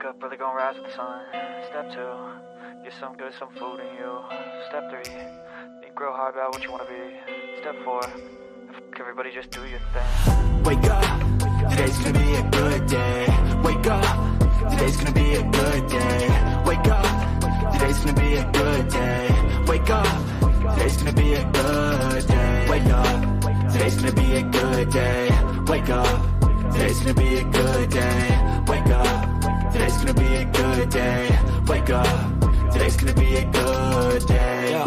Wake up, really gonna rise with the sun. Step 2, get some good, some food in you. Step 3, think real hard about what you wanna be. Step 4, everybody just do your thing. Wake up, today's gonna be a good day. Wake up, today's gonna be a good day. Wake up, today's gonna be a good day. Wake up, today's gonna be a good day. Wake up, today's gonna be a good day. Wake up, today's gonna be a good day. Wake up, today's gonna be a good day. Wake up, today's gonna be a good day. Yo,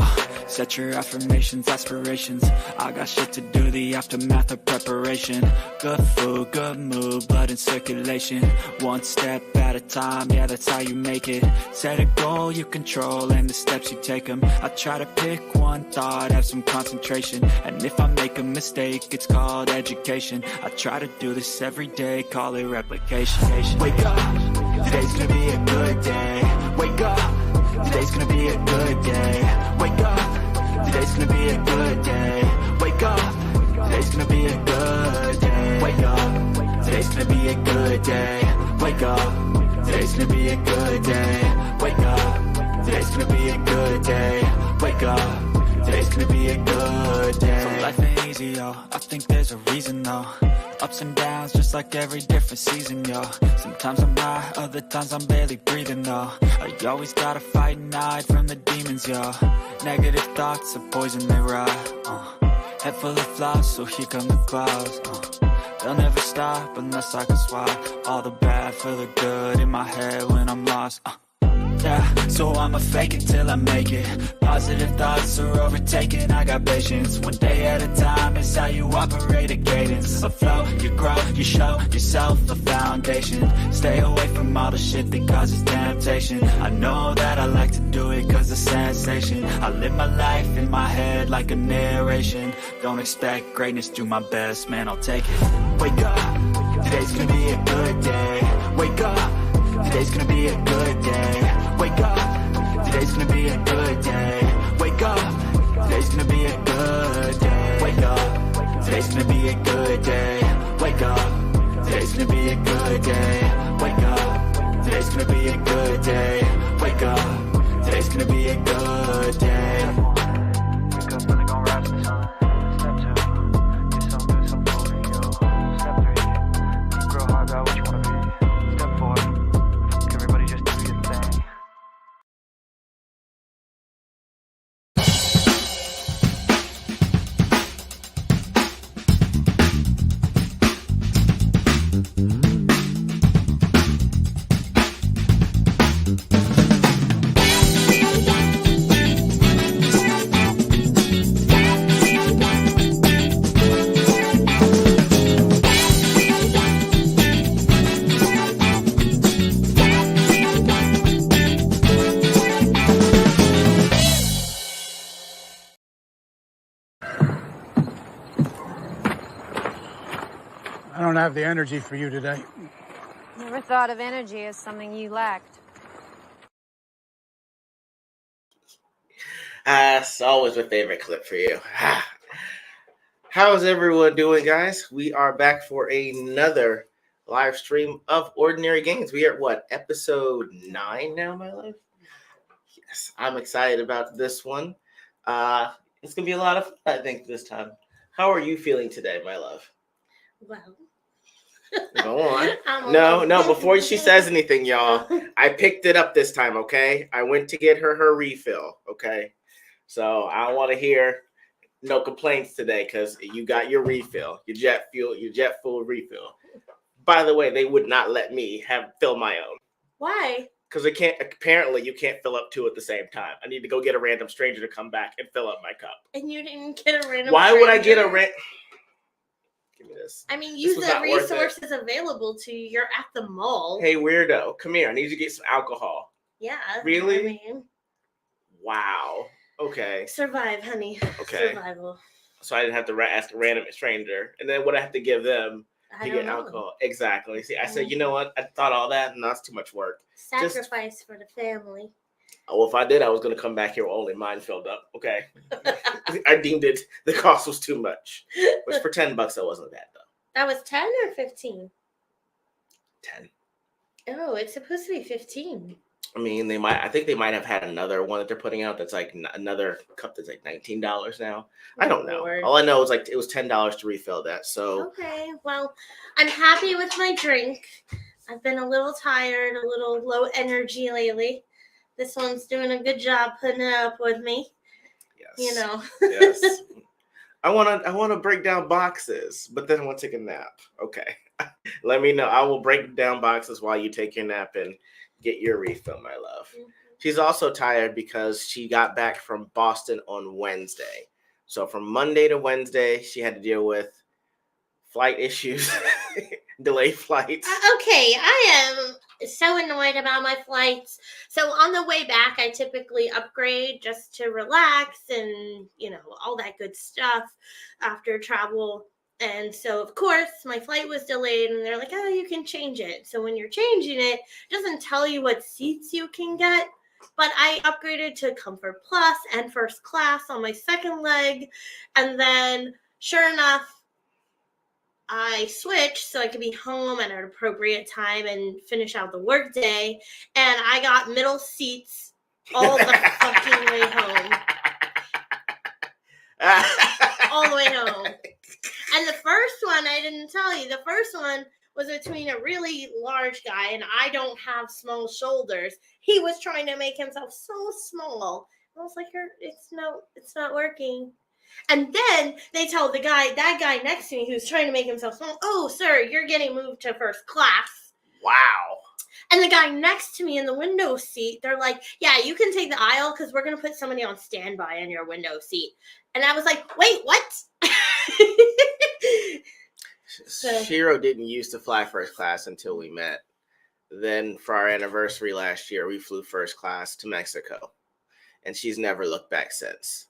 set your affirmations, aspirations. I got shit to do, the aftermath of preparation. Good food, good mood, blood in circulation. One step at a time, yeah, that's how you make it. Set a goal you control and the steps you take them. I try to pick one thought, have some concentration. And if I make a mistake, it's called education. I try to do this every day, call it replication. Wake up, today's gonna be a good day. Wake up, today's gonna be a good day. Wake up, today's gonna be a good day. Wake up, today's gonna be a good day. Wake up, today's gonna be a good day. Wake up, today's gonna be a good day. Wake up, today's gonna be a good day. Wake up, today's gonna be a good day. So life ain't easy, yo, I think there's a reason though. Ups and downs, just like every different season, yo. Sometimes I'm high, other times I'm barely breathing, though. I always gotta fight and hide from the demons, yo. Negative thoughts are poison, they ride. Head full of flaws, so here come the clouds. They'll never stop unless I can swap all the bad for the good in my head when I'm lost. Yeah, so I'ma fake it till I make it. Positive thoughts are overtaken, I got patience. One day at a time is how you operate a cadence. A flow, you grow, you show yourself a foundation. Stay away from all the shit that causes temptation. I know that I like to do it cause it's sensation. I live my life in my head like a narration. Don't expect greatness, do my best, man, I'll take it. Wake up, today's gonna be a good day. Wake up, today's gonna be a good day. Wake up, today's gonna be a good day. Wake up, today's gonna be a good day. Wake up, today's gonna be a good day. Wake up, today's gonna be a good day. Wake up, today's gonna be a good day. Wake up, today's gonna be a good day. Wake up, really gonna rise with the sun. Step 2, get some good, some food in you. Step 3, think real hard about what you wanna be. Step 4, everybody just do your thing. I don't have the energy for you today. Never thought of energy as something you lacked. It's always my favorite clip for you. How's everyone doing, guys? We are back for another live stream of Ordinary Games. We are at what, episode 9 now, my love? Yes, I'm excited about this one. It's gonna be a lot of fun, I think, this time. How are you feeling today, my love? Well, Go on. No, before she says anything, y'all, I picked it up this time, okay? I went to get her refill, okay? So I don't want to hear no complaints today because you got your refill, your jet fuel refill. By the way, they would not let me fill my own. Why? Because apparently you can't fill up two at the same time. I need to go get a random stranger to come back and fill up my cup. And you didn't get a random Why stranger? would I get a random? Give me this. I mean, use was the not worth it. resources available to you. You're at the mall. Hey, weirdo, come here. I need to get some alcohol. Yeah. Really? I mean, Wow. Okay. survive, honey. Okay. Survival. So I didn't have to ask a random stranger. And then what I have to give them I to don't get know. alcohol. Exactly. See, I said, you know what? I thought all that, and that's too much work. Sacrifice for the family. Oh, if I did, I was going to come back here with only mine filled up. Okay. I deemed it, the cost was too much. Which for $10, that wasn't bad, though. That was 10 or 15? 10. Oh, it's supposed to be 15. I mean, I think they might have had another one that they're putting out that's like another cup that's like $19 now. I don't know. Lord. All I know is like it was $10 to refill that. So Okay, well, I'm happy with my drink. I've been a little tired, a little low energy lately. This one's doing a good job putting it up with me. yes, You know. yes. I wanna break down boxes, but then I want to take a nap. Okay, let me know. I will break down boxes while you take your nap and get your refill, my love. Mhm. She's also tired because she got back from Boston on Wednesday. So from Monday to Wednesday, she had to deal with flight issues, delayed flights. Okay, I am so annoyed about my flights. So on the way back, I typically upgrade just to relax and, all that good stuff after travel. And so, of course, my flight was delayed, and they're like, oh, you can change it. So when you're changing it, it doesn't tell you what seats you can get. But I upgraded to Comfort Plus and first class on my second leg. And then, sure enough, I switched so I could be home at an appropriate time and finish out the workday. And I got middle seats all the fucking way home. All the way home. And the first one, I didn't tell you, the first one was between a really large guy, and I don't have small shoulders. He was trying to make himself so small. I was like, it's not working. And then they tell that guy next to me who's trying to make himself small, oh, sir, you're getting moved to first class. Wow. And the guy next to me in the window seat, they're like, yeah, you can take the aisle because we're going to put somebody on standby in your window seat. And I was like, wait, what? Shiro didn't used to fly first class until we met. Then for our anniversary last year, we flew first class to Mexico. And she's never looked back since.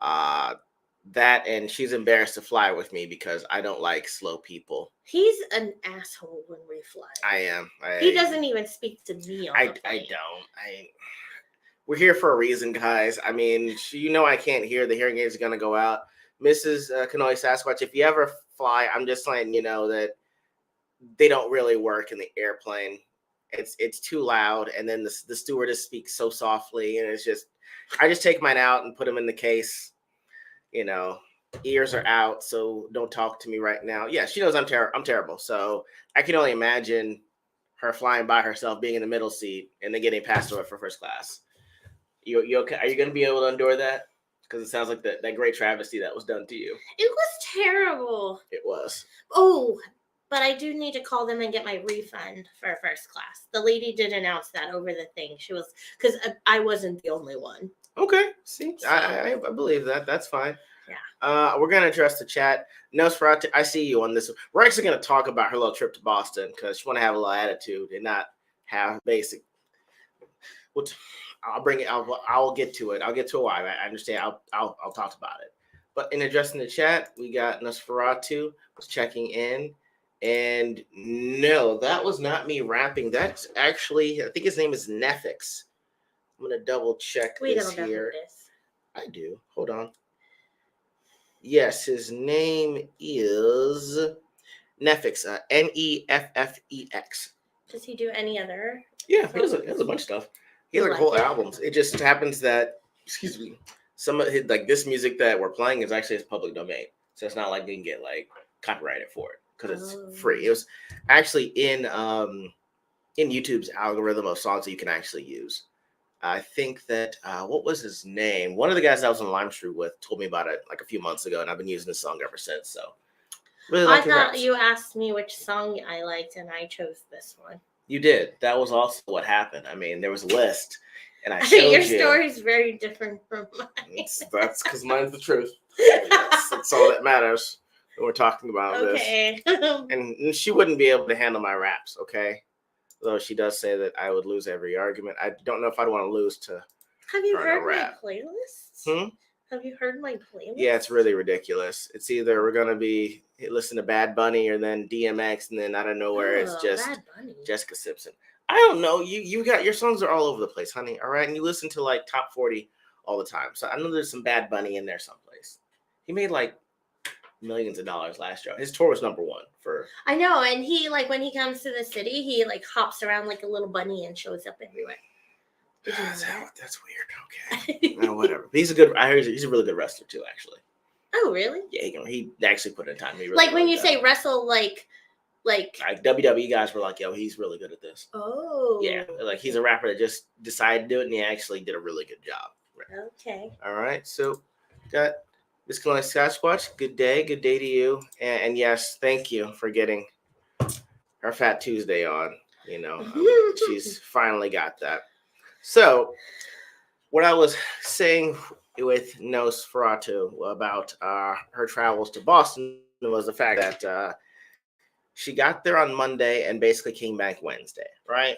That and she's embarrassed to fly with me because I don't like slow people. He's an asshole when we fly. I am. He doesn't even speak to me on the plane. I don't. We're here for a reason, guys. I mean, I can't hear. The hearing aid is going to go out. Mrs. Kanoi Sasquatch, if you ever fly, I'm just letting you know that they don't really work in the airplane. It's too loud, and then the stewardess speaks so softly, and I just take mine out and put them in the case. Ears are out, so don't talk to me right now. Yeah, she knows I'm terrible, so I can only imagine her flying by herself, being in the middle seat, and then getting passed over for first class. You okay? Are you going to be able to endure that? Because it sounds like that great travesty that was done to you. It was terrible. It was. Oh, but I do need to call them and get my refund for first class. The lady did announce that over the thing. She was, because I wasn't the only one. Okay. See, so, I believe that. That's fine. Yeah. We're going to address the chat. Nosferatu, I see you on this. We're actually going to talk about her little trip to Boston because she want to have a little attitude and not have basic. I'll bring it. I'll get to it. I'll get to why. I understand. I'll talk about it. But in addressing the chat, we got Nosferatu was checking in. And no, that was not me rapping. That's actually, I think his name is Nefix. I'm going to double check We this don't know who here. it is. I do. Hold on. Yes, his name is Nefix. Neffex. Does he do any other? Yeah, he has a bunch of stuff. He has like whole albums. It just happens that, excuse me, some of his, like this music that we're playing is actually his public domain. So it's not like they can get like copyrighted for it because it's free. It was actually in YouTube's algorithm of songs that you can actually use. I think that, what was his name? One of the guys I was on Lime Street with told me about it like a few months ago, and I've been using this song ever since. So really like I thought you asked me which song I liked, and I chose this one. You did. That was also what happened. I mean, there was a list, and I showed Your you. story's very different from mine. That's because mine's the truth. That's all that matters when we're talking about this. And she wouldn't be able to handle my raps, okay? Though she does say that I would lose every argument. I don't know if I'd want to lose to. Have you heard my playlists? Have you heard my playlist? Yeah, it's really ridiculous. It's either we're gonna be listen to Bad Bunny or then DMX, and then out of nowhere it's just Jessica Simpson. I don't know. You got your songs are all over the place, honey. All right, and you listen to like top 40 all the time. So I know there's some Bad Bunny in there someplace. He made like millions of dollars last year. His tour was #1 loafer. I know, and he like when he comes to the city, he like hops around like a little bunny and shows up everywhere. Did you know that? That's weird. Okay, no, whatever. He's a good. I heard he's a really good wrestler too. Actually, Oh, really? yeah, he actually put in time. He really, Like when really you does. say wrestle, like WWE guys were like, yo, he's really good at this. oh, Yeah, like he's a rapper that just decided to do it, and he actually did a really good job. okay. All right, so got Miss Kalani Sasquatch. Good day to you, and yes, thank you for getting our Fat Tuesday on. You know, she's finally got that. So, what I was saying with Nosferatu about her travels to Boston was the fact that she got there on Monday and basically came back Wednesday, right?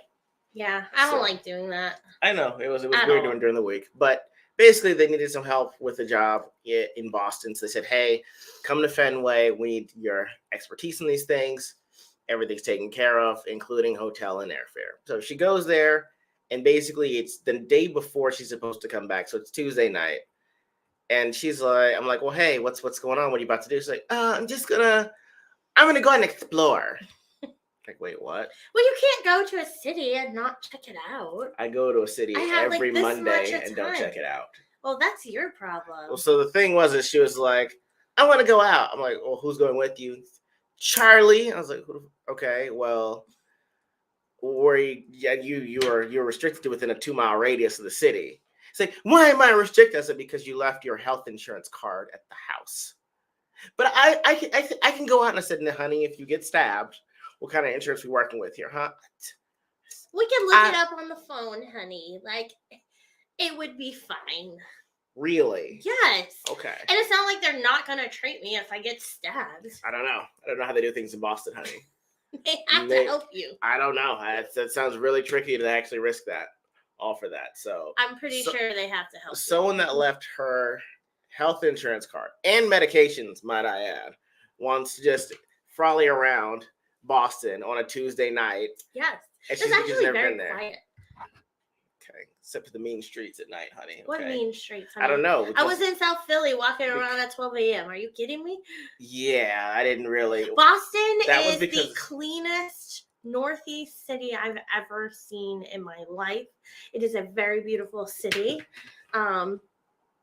Yeah, I don't So- like doing that. I know it was At weird all. during the week, but basically they needed some help with the job in Boston. So they said, "Hey, come to Fenway. We need your expertise in these things. Everything's taken care of, including hotel and airfare." So she goes there, and basically it's the day before she's supposed to come back. So it's Tuesday night, and she's like, "I'm like, well, hey, what's going on? What are you about to do?" She's like, I'm gonna go and explore." Like, wait, what? Well, you can't go to a city and not check it out. I go to a city I have, like, every this Monday much of and don't time. check it out. Well, that's your problem. Well, so the thing was that she was like, "I want to go out." I'm like, "Well, who's going with you?" "Charlie." I was like, "Okay, well, where you're restricted to within a 2-mile radius of the city." It's like, "Why am I restricted?" I said, "Because you left your health insurance card at the house." But I can go out. And I said, "No, honey, if you get stabbed, what kind of insurance we working with here, huh?" We can look it up on the phone, honey. Like, it would be fine. Really? Yes. Okay. And it's not like they're not gonna treat me if I get stabbed. I don't know. I don't know how they do things in Boston, honey. They have They- to help you. I don't know. That sounds really tricky to actually risk that, all for that. So I'm pretty sure they have to help someone that left her health insurance card and medications, might I add, wants to just frolic around Boston on a Tuesday night. you. Yes. And It's she's actually never very been there. quiet. Okay, except for the mean streets at night, honey. Okay? What mean streets? I don't know. I was in South Philly walking around at 12 a.m. Are you kidding me? Yeah, I didn't really. Boston That was is because- the cleanest northeast city I've ever seen in my life. It is a very beautiful city.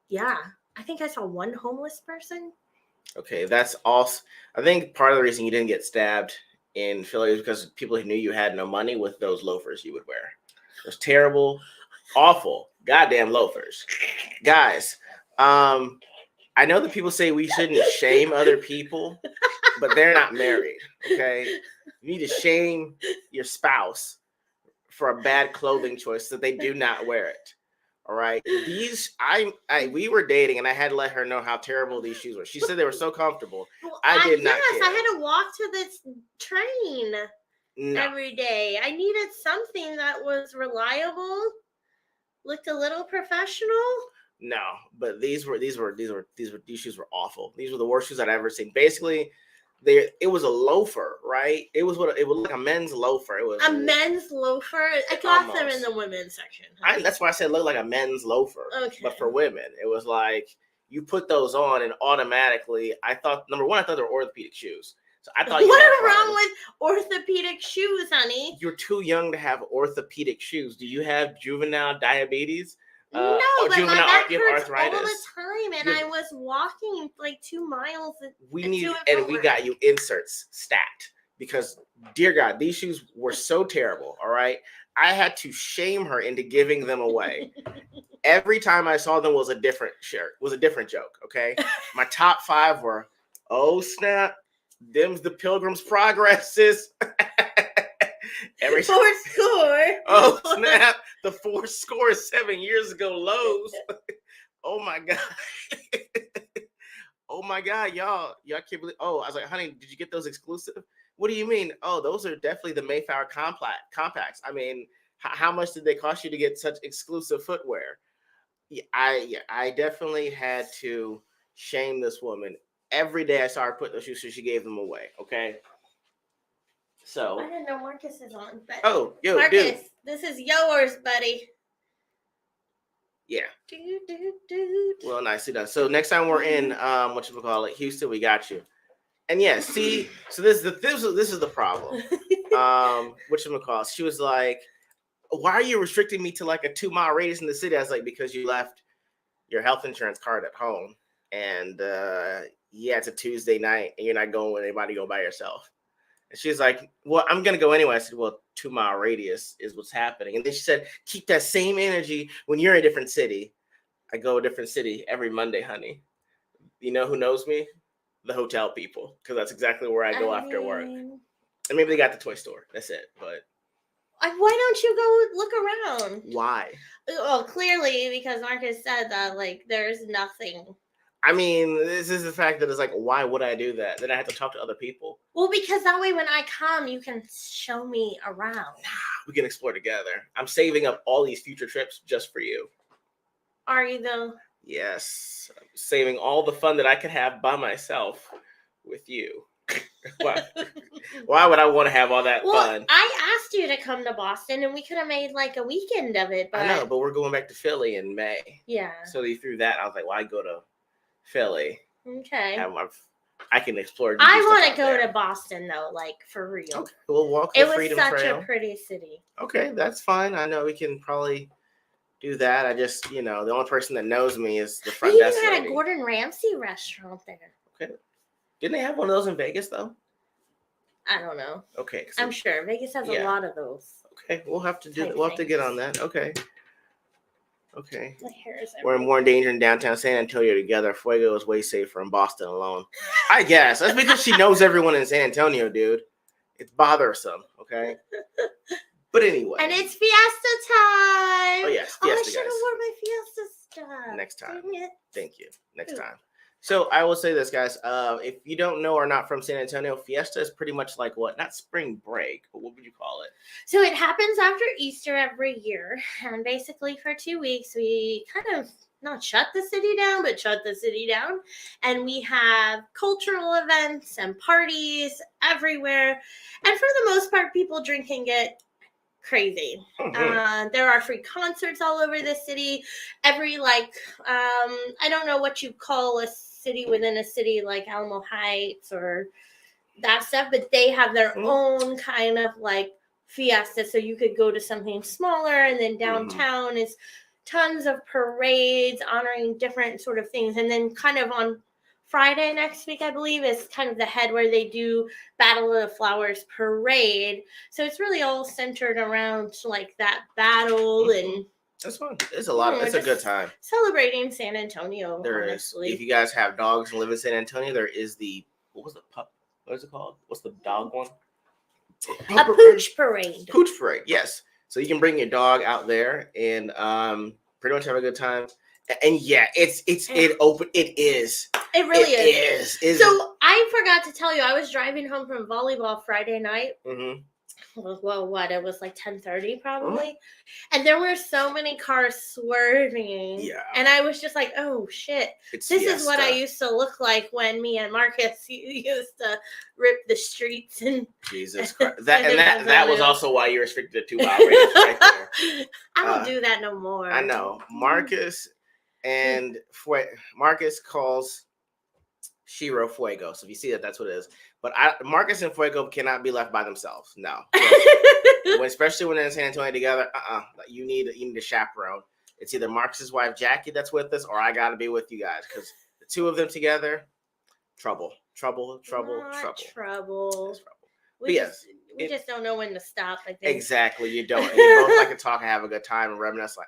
Yeah, I think I saw one homeless person. Okay, that's also. I think part of the reason you didn't get stabbed in Philly is because people who knew you had no money with those loafers you would wear. Those terrible, awful, goddamn loafers. Guys, I know that people say we shouldn't shame other people, but they're not married, okay? You need to shame your spouse for a bad clothing choice that they do not wear it. All right. We were dating and I had to let her know how terrible these shoes were. She said they were so comfortable. Well, I did not Yes, care. I had to walk to this train No. every day. I needed something that was reliable, looked a little professional. No, but these shoes were awful. These were the worst shoes I'd ever seen. Basically, it was a loafer, right? It was like a men's loafer. It was A men's loafer. I got them in Almost. the women's section. That's why I said it looked like a men's loafer. Okay. But for women, it was like you put those on and automatically. I thought they were orthopedic shoes. So I thought What had is wrong problems. with orthopedic shoes, honey? You're too young to have orthopedic shoes. Do you have juvenile diabetes? No, or but my juvenile back you have hurts all the arthritis? time, and I was walking like 2 miles. We to need and and from we work. got you inserts stat because dear God, these shoes were so terrible. All right, I had to shame her into giving them away. Every time I saw them was a different shirt, was a different joke. Okay, my top 5 were, oh snap, them's the Pilgrim's Progresses. Every Four score. oh snap, the 7 years ago lows. Oh my God. Oh my God, y'all can't believe. Oh, I was like, honey, did you get those exclusive? What do you mean? Oh, those are definitely the Mayflower compacts. I mean, how much did they cost you to get such exclusive footwear? Yeah, I definitely had to shame this woman. Every day I saw her put those shoes, so she gave them away. Okay. So. I didn't know Marcus is on. But Oh, yo, Marcus, dude. this is yours, buddy. Yeah. Do. Well, nicely done. So next time we're in Houston, we got you. And yeah, see, so this is the problem. Whatchamacallit, she was like, why are you restricting me to like a 2-mile radius in the city? I was like, because you left your health insurance card at home. And yeah, it's a Tuesday night and you're not going with anybody, go by yourself. And she's like, well, I'm going to go anyway. I said, well, 2-mile radius is what's happening. And then she said, keep that same energy when you're in a different city. I go a different city every Monday, honey. You know who knows me? The hotel people, because that's exactly where I go after work. And maybe they got the toy store. That's it. But why don't you go look around? Why? Well, clearly because Marcus said that like there's nothing. I mean, this is the fact that it's like, why would I do that? Then I have to talk to other people. Well, because that way when I come, you can show me around. We can explore together. I'm saving up all these future trips just for you. Are you though? Yes. I'm saving all the fun that I could have by myself with you. Why would I want to have all that fun? I asked you to come to Boston and we could have made like a weekend of it. But I know, but we're going back to Philly in May. Yeah. So they threw that. I was like, well, I go to Philly. Okay. I can explore. I want to go to Boston though, like for real. Okay. We'll walk the Freedom Trail. It was such a pretty city. Okay, that's fine. I know we can probably do that. I just, the only person that knows me is the front desk. They even had a Gordon Ramsay restaurant there. Okay. Didn't they have one of those in Vegas though? I don't know. Okay. I'm sure Vegas has a lot of those. Okay, we'll have to get on that. Okay. Okay. My hair is We're in more danger in downtown San Antonio together. Fuego is way safer in Boston alone. I guess. That's because she knows everyone in San Antonio, dude. It's bothersome, okay? But anyway. And it's Fiesta time. Oh, yes. I Fiesta, should have guys. worn my Fiesta stuff. Next time. Dang it. Thank you. Next time. So I will say this, guys. If you don't know or not from San Antonio, Fiesta is pretty much like what? Not spring break, but what would you call it? So it happens after Easter every year. And basically for 2 weeks, we kind of not shut the city down, but shut the city down. And we have cultural events and parties everywhere. And for the most part, people drink and get crazy. Mm-hmm. There are free concerts all over the city. Every I don't know what you call a city within a city like Alamo Heights or that stuff, but they have their own kind of like fiesta. So you could go to something smaller, and then downtown is tons of parades honoring different sort of things. And then kind of on Friday next week, I believe, is kind of the head where they do Battle of the Flowers parade. So it's really all centered around like that battle and that's fun. It's a lot of, it's a good time. Celebrating San Antonio, honestly. If you guys have dogs and live in San Antonio, there is what is it called? What's the dog one? A pooch parade. Pooch parade, yes. So you can bring your dog out there and pretty much have a good time. And yeah, it is. It really is. Is. So I forgot to tell you, I was driving home from volleyball Friday night. Mm-hmm. Well, it was like 10:30 probably. And there were so many cars swerving. Yeah. And I was just like, oh shit. This is what I used to look like when me and Marcus used to rip the streets and Jesus Christ. That was also why you restricted to 2 mile radius right there. I don't do that no more. I know. Marcus and Marcus calls Shiro Fuego. So if you see that, that's what it is. But Marcus and Fuego cannot be left by themselves. No. Especially when they're in San Antonio together. You need a chaperone. It's either Marcus's wife, Jackie, that's with us, or I got to be with you guys. Because the two of them together, trouble. We just don't know when to stop. I think. Exactly. You don't. And you both like to talk and have a good time and reminisce like,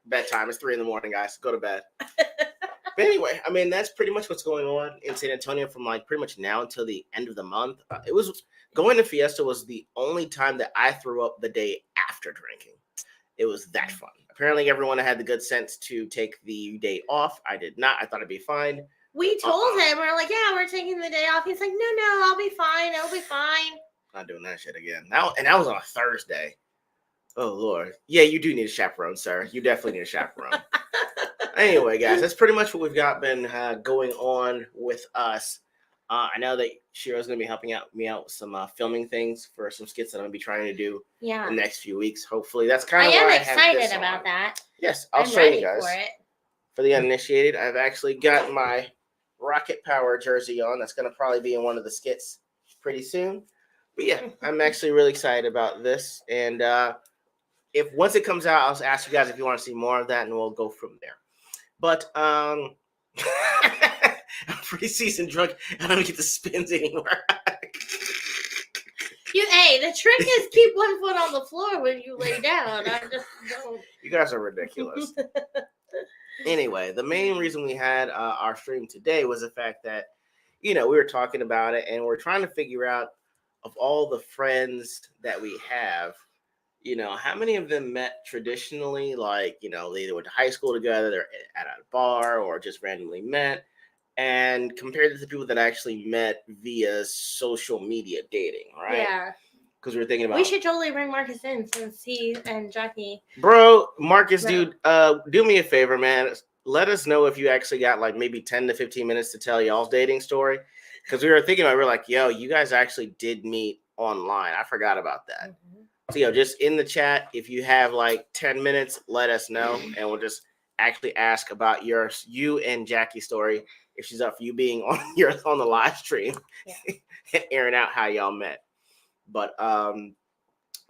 bedtime. It's 3 a.m, guys. Go to bed. But anyway, I mean, that's pretty much what's going on in San Antonio from like pretty much now until the end of the month. It was going to Fiesta was the only time that I threw up the day after drinking. It was that fun. Apparently, everyone had the good sense to take the day off. I did not. I thought it'd be fine. We told him, we're like, yeah, we're taking the day off. He's like, no, I'll be fine. I'll be fine. Not doing that shit again. And that was on a Thursday. Oh, Lord. Yeah, you do need a chaperone, sir. You definitely need a chaperone. Anyway, guys, that's pretty much what we've got been going on with us. I know that Shiro's going to be helping me out with some filming things for some skits that I'm going to be trying to do in the next few weeks. Hopefully, that's kind of why I am excited about that. Yes, I'll show you guys. For the uninitiated, I've actually got my Rocket Power jersey on. That's going to probably be in one of the skits pretty soon. But yeah, I'm actually really excited about this. And if once it comes out, I'll ask you guys if you want to see more of that, and we'll go from there. But I'm preseason drunk. I don't get the spins anymore. Hey, the trick is keep one foot on the floor when you lay down. I just don't. You guys are ridiculous. Anyway, the main reason we had our stream today was the fact that, we were talking about it, and we're trying to figure out, of all the friends that we have, how many of them met traditionally, like, they either went to high school together, they're at a bar, or just randomly met, and compared to the people that actually met via social media dating, right? Yeah. Because we were thinking about... We should totally bring Marcus in since he and Jackie... Bro, Marcus, dude, do me a favor, man. Let us know if you actually got like maybe 10 to 15 minutes to tell y'all's dating story. Because we were thinking about it, we were like, yo, you guys actually did meet online. I forgot about that. Mm-hmm. So, just in the chat, if you have like 10 minutes, let us know. And we'll just actually ask about you and Jackie's story, if she's up for you being on the live stream, and airing out how y'all met. But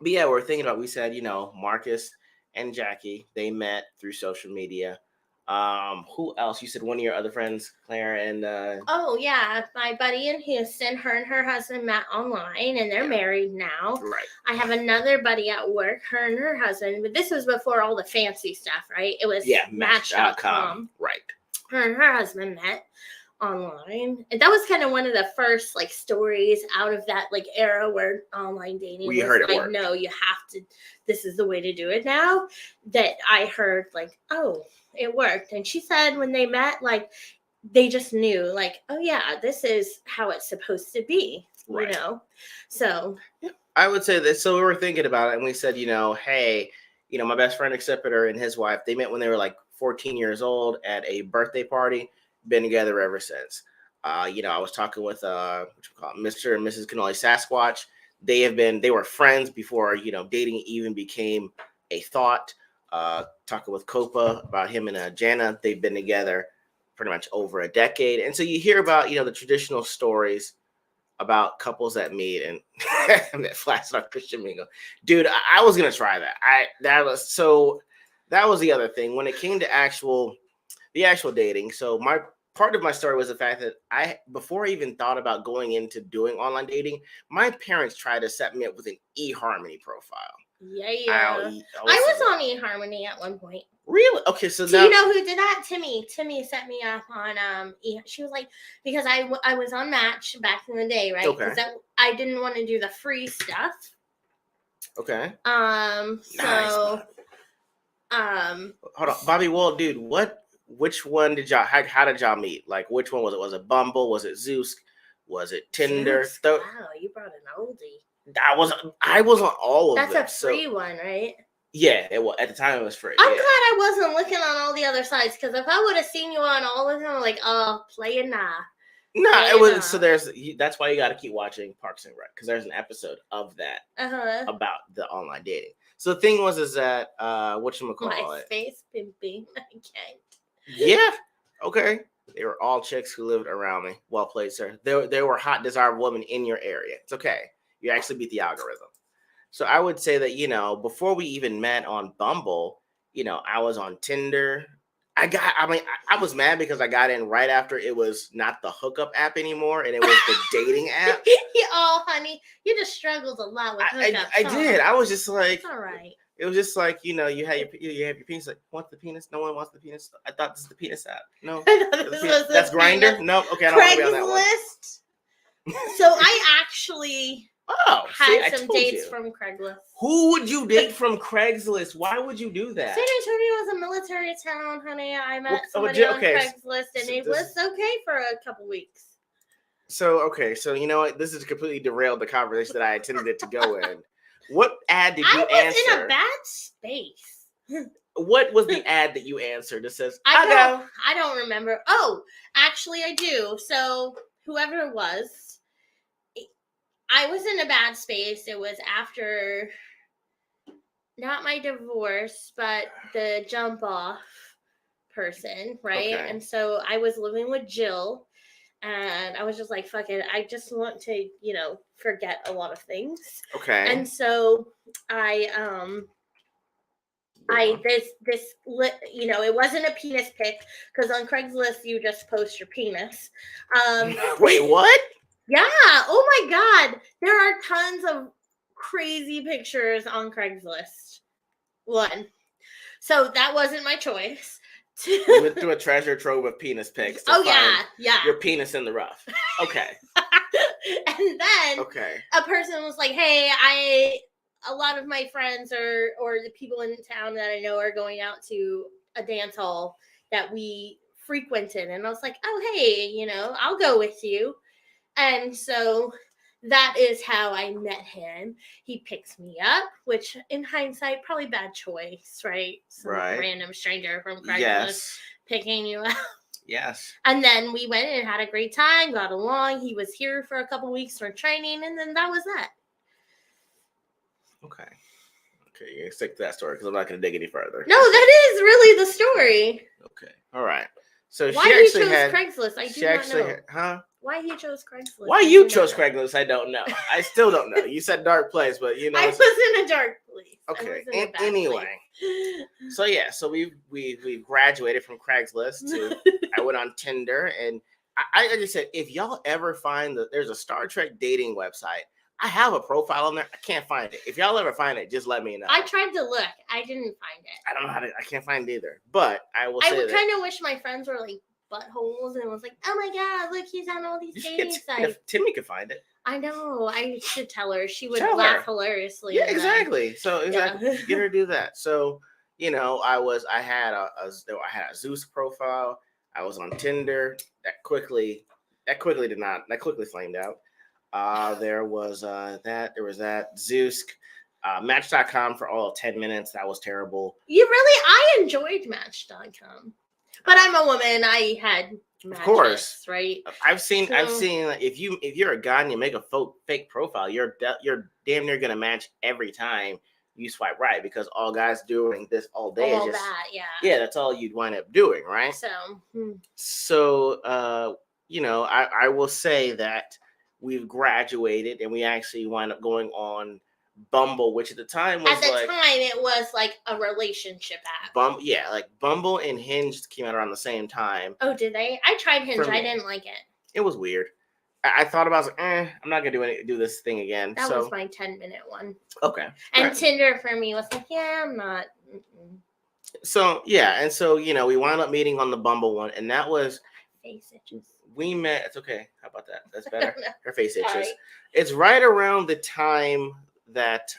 yeah, we're thinking about, we said, Marcus and Jackie, they met through social media. Who else? You said one of your other friends, Claire, and oh yeah, my buddy in Houston, her and her husband met online, and they're married now. Right. I have another buddy at work, her and her husband, but this was before all the fancy stuff, right? It was Match.com. Right. Her and her husband met online, and that was kind of one of the first like stories out of that like era where online dating we was heard it like, work. no, you have to, this is the way to do it now. That I heard like, oh, it worked. And she said when they met, like they just knew like, oh yeah, this is how it's supposed to be, right. So I would say that. So we were thinking about it, and we said, hey, my best friend Acceptor and his wife, they met when they were like 14 years old at a birthday party. Been together ever since. I was talking with Mr. and Mrs. Cannoli Sasquatch. They were friends before dating even became a thought. Talking with Copa about him and Jana, they've been together pretty much over a decade. And so you hear about the traditional stories about couples that meet and that flat star Christian Mingle. Dude, I was gonna try that. That was the other thing when it came to the actual dating. So part of my story was the fact that before I even thought about going into doing online dating, my parents tried to set me up with an eHarmony profile. Yeah. I was on eHarmony at one point. Really? Okay, so now, you know who did that? Timmy set me up on she was like, because I was on Match back in the day, right? Okay. Because I didn't want to do the free stuff. Okay. So nice. Hold on, Bobby Wall, dude, which one did y'all? How did y'all meet? Like, which one was it? Was it Bumble? Was it Zeus? Was it Tinder? Wow, you brought an oldie. I was on all of them. That's a free one, right? Yeah, it was, at the time it was free. I'm glad I wasn't looking on all the other sites, because if I would have seen you on all of them, I'm like, oh, playing nah. No, it was. So that's why you got to keep watching Parks and Rec, because there's an episode of that about the online dating. So the thing is that whatchamacallit? Face pimping. I can't. Yeah. Okay. They were all chicks who lived around me. Well played, sir. They were hot, desirable women in your area. It's okay. You actually beat the algorithm. So I would say that, before we even met on Bumble, I was on Tinder. I was mad because I got in right after it was not the hookup app ananymore, and it was the dating app. Oh, honey, you just struggled a lot with hookups. I did. I was just like, it's all right. It was just like, you have your penis. Like, want the penis? No one wants the penis. I thought this is the penis app. No, that's Grindr. No, okay, I don't want to be on that one. So I actually had some dates from Craigslist. Who would you date from Craigslist? Why would you do that? San Antonio was a military town, honey. I met somebody on Craigslist, and it was okay for a couple weeks. So you know what? This has completely derailed the conversation that I intended it to go in. What ad did you answer? I was in a bad space. What was the ad that you answered that says, I don't remember. Oh, actually I do. So whoever it was, I was in a bad space. It was after, not my divorce, but the jump off person, right? Okay. And so I was living with Jill, and I was just like, fuck it. I just want to, forget a lot of things. Okay. And so it wasn't a penis pic because on Craigslist you just post your penis. Wait, what? Yeah. Oh my God. There are tons of crazy pictures on Craigslist. One. So that wasn't my choice. You went through a treasure trove of penis pics. Yeah. Your penis in the rough. Okay. And then okay. a person was like, hey, a lot of my friends or the people in town that I know are going out to a dance hall that we frequented. And I was like, oh, hey, I'll go with you. And so that is how I met him. He picks me up, which in hindsight, probably bad choice, right? Some random stranger from Craigslist picking you up. Yes. And then we went and had a great time, got along. He was here for a couple weeks for training, and then that was that. Okay, you stick to that story because I'm not going to dig any further. No, that is really the story. Okay, all right. So why he chose Craigslist? I do not know. Huh? Why he chose Craigslist? Why you chose Craigslist? I don't know. I still don't know. You said dark place, but I was in a dark place. Okay. Anyway, so we graduated from Craigslist to I went on Tinder, and I like I said, if y'all ever find that there's a Star Trek dating website. I have a profile on there. I can't find it. If y'all ever find it, just let me know. I tried to look. I didn't find it. I don't know how to. I can't find it either. But I will say I would kind of wish my friends were like buttholes and was like, oh my God, look, he's on all these dating sites. Timmy could find it. I know. I should tell her. She would laugh hilariously. Yeah, exactly. So exactly, get her to do that. So I had a Zeus profile. I was on Tinder. That quickly flamed out. There was that Zeus, Match.com for all of 10 minutes. That was terrible. I enjoyed Match.com, but I'm a woman. I had matches, of course, right? I've seen if you're a guy and you make a fake profile, you're damn near gonna match every time you swipe right because all guys doing this all day is just that's all you'd wind up doing, right? So I will say that we've graduated and we actually wind up going on Bumble, which at the time was it was like a relationship app. Like Bumble and Hinge came out around the same time. Oh, did they? I tried Hinge. I didn't like it. It was weird. I thought about it, I'm not gonna do this thing again. That was my 10-minute one. Okay. And Tinder for me was like, I'm not. Mm-mm. So we wound up meeting on the Bumble one, and that was face itches. We met. It's okay. How about that? That's better. Her face itches. Sorry. It's right around the time that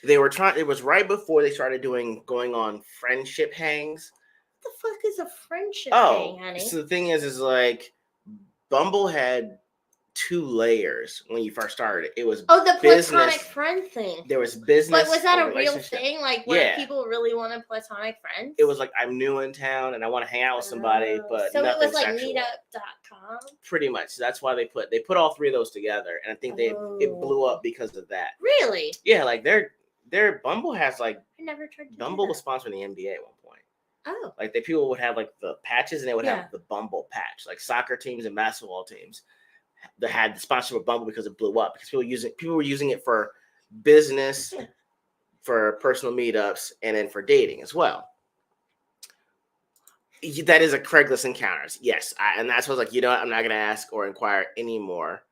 they were trying. It was right before they started going on friendship hangs. What the fuck is a friendship hang, honey? So the thing is like Bumble had 2 layers when you first started. It was the platonic friend thing. There was business. But was that a real thing? Like, what people really wanted platonic friends? It was like, I'm new in town and I want to hang out with somebody, but so it was like sexual. Meetup.com. Pretty much. So that's why they put all 3 of those together, and I think it blew up because of that. Really? Yeah, like their Bumble has like. I never tried to. Bumble was sponsoring the NBA at one point. Oh. Like people would have like the patches, and they would have the Bumble patch, like soccer teams and basketball teams. That had the sponsorship of Bumble because it blew up because people were using it for business, for personal meetups, and then for dating as well. That is a Craigslist encounters, yes, and that's what's like. I'm not gonna ask or inquire anymore.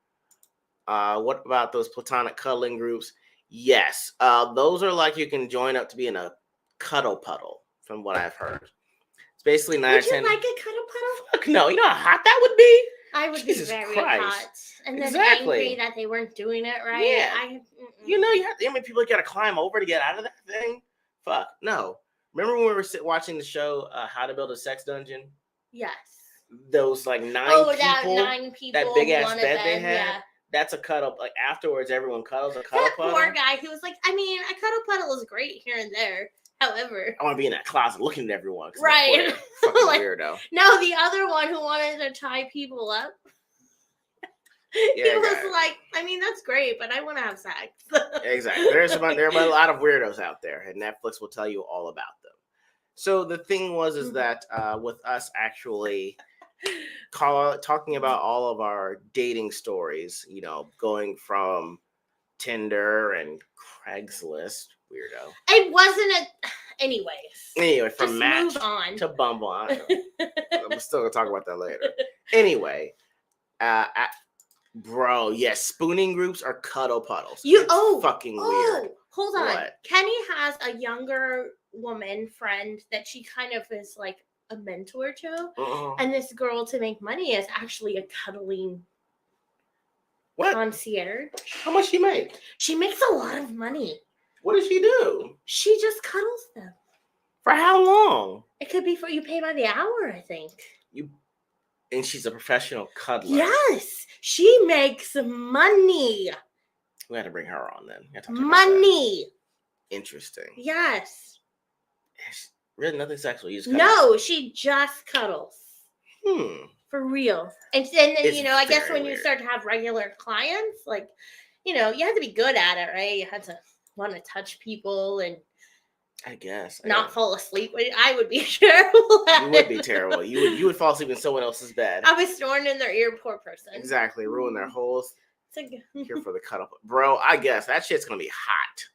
What about those platonic cuddling groups? Yes, those are like you can join up to be in a cuddle puddle, from what I've heard. It's basically 9 or 10. Would you like a cuddle puddle? Fuck no, you know how hot that would be. I would be very hot, and then angry that they weren't doing it right. Yeah. You have how many people got to climb over to get out of that thing? Fuck no. Remember when we were watching the show How to Build a Sex Dungeon? Yes. Those like 9 people. That big ass bed they had. Yeah. That's a cuddle. Like afterwards, everyone cuddles a cuddle puddle. Poor guy who was like, a cuddle puddle is great here and there. However, I want to be in that closet looking at everyone. Right. Fucking weirdo. No, the other one who wanted to tie people up. He was like, that's great, but I want to have sex. Exactly. There are a lot of weirdos out there, and Netflix will tell you all about them. So the thing is that with us actually talking about all of our dating stories, going from Tinder and Craigslist, weirdo. It wasn't anyways. Anyway, from Just Match move on. to Bumble. I'm still gonna talk about that later. Anyway, bro, yes, spooning groups are cuddle puddles. It's fucking weird. Hold on. What? Kenny has a younger woman friend that she kind of is like a mentor to, and this girl to make money is actually a cuddling concierge. How much she make? She makes a lot of money. What does she do? She just cuddles them. For how long? It could be you pay by the hour, I think. And she's a professional cuddler. Yes, she makes money. We had to bring her on then. Money. Interesting. Yes. Really, nothing sexual. You just no, she just cuddles. For real. And then I guess when you start to have regular clients, like, you have to be good at it, right? You have to want to touch people and I guess not fall asleep. I would be terrible at You would be terrible. You would fall asleep in someone else's bed. I was snoring in their ear, poor person. Exactly. Ruin their whole here for the cuddle. Bro, I guess that shit's gonna be hot.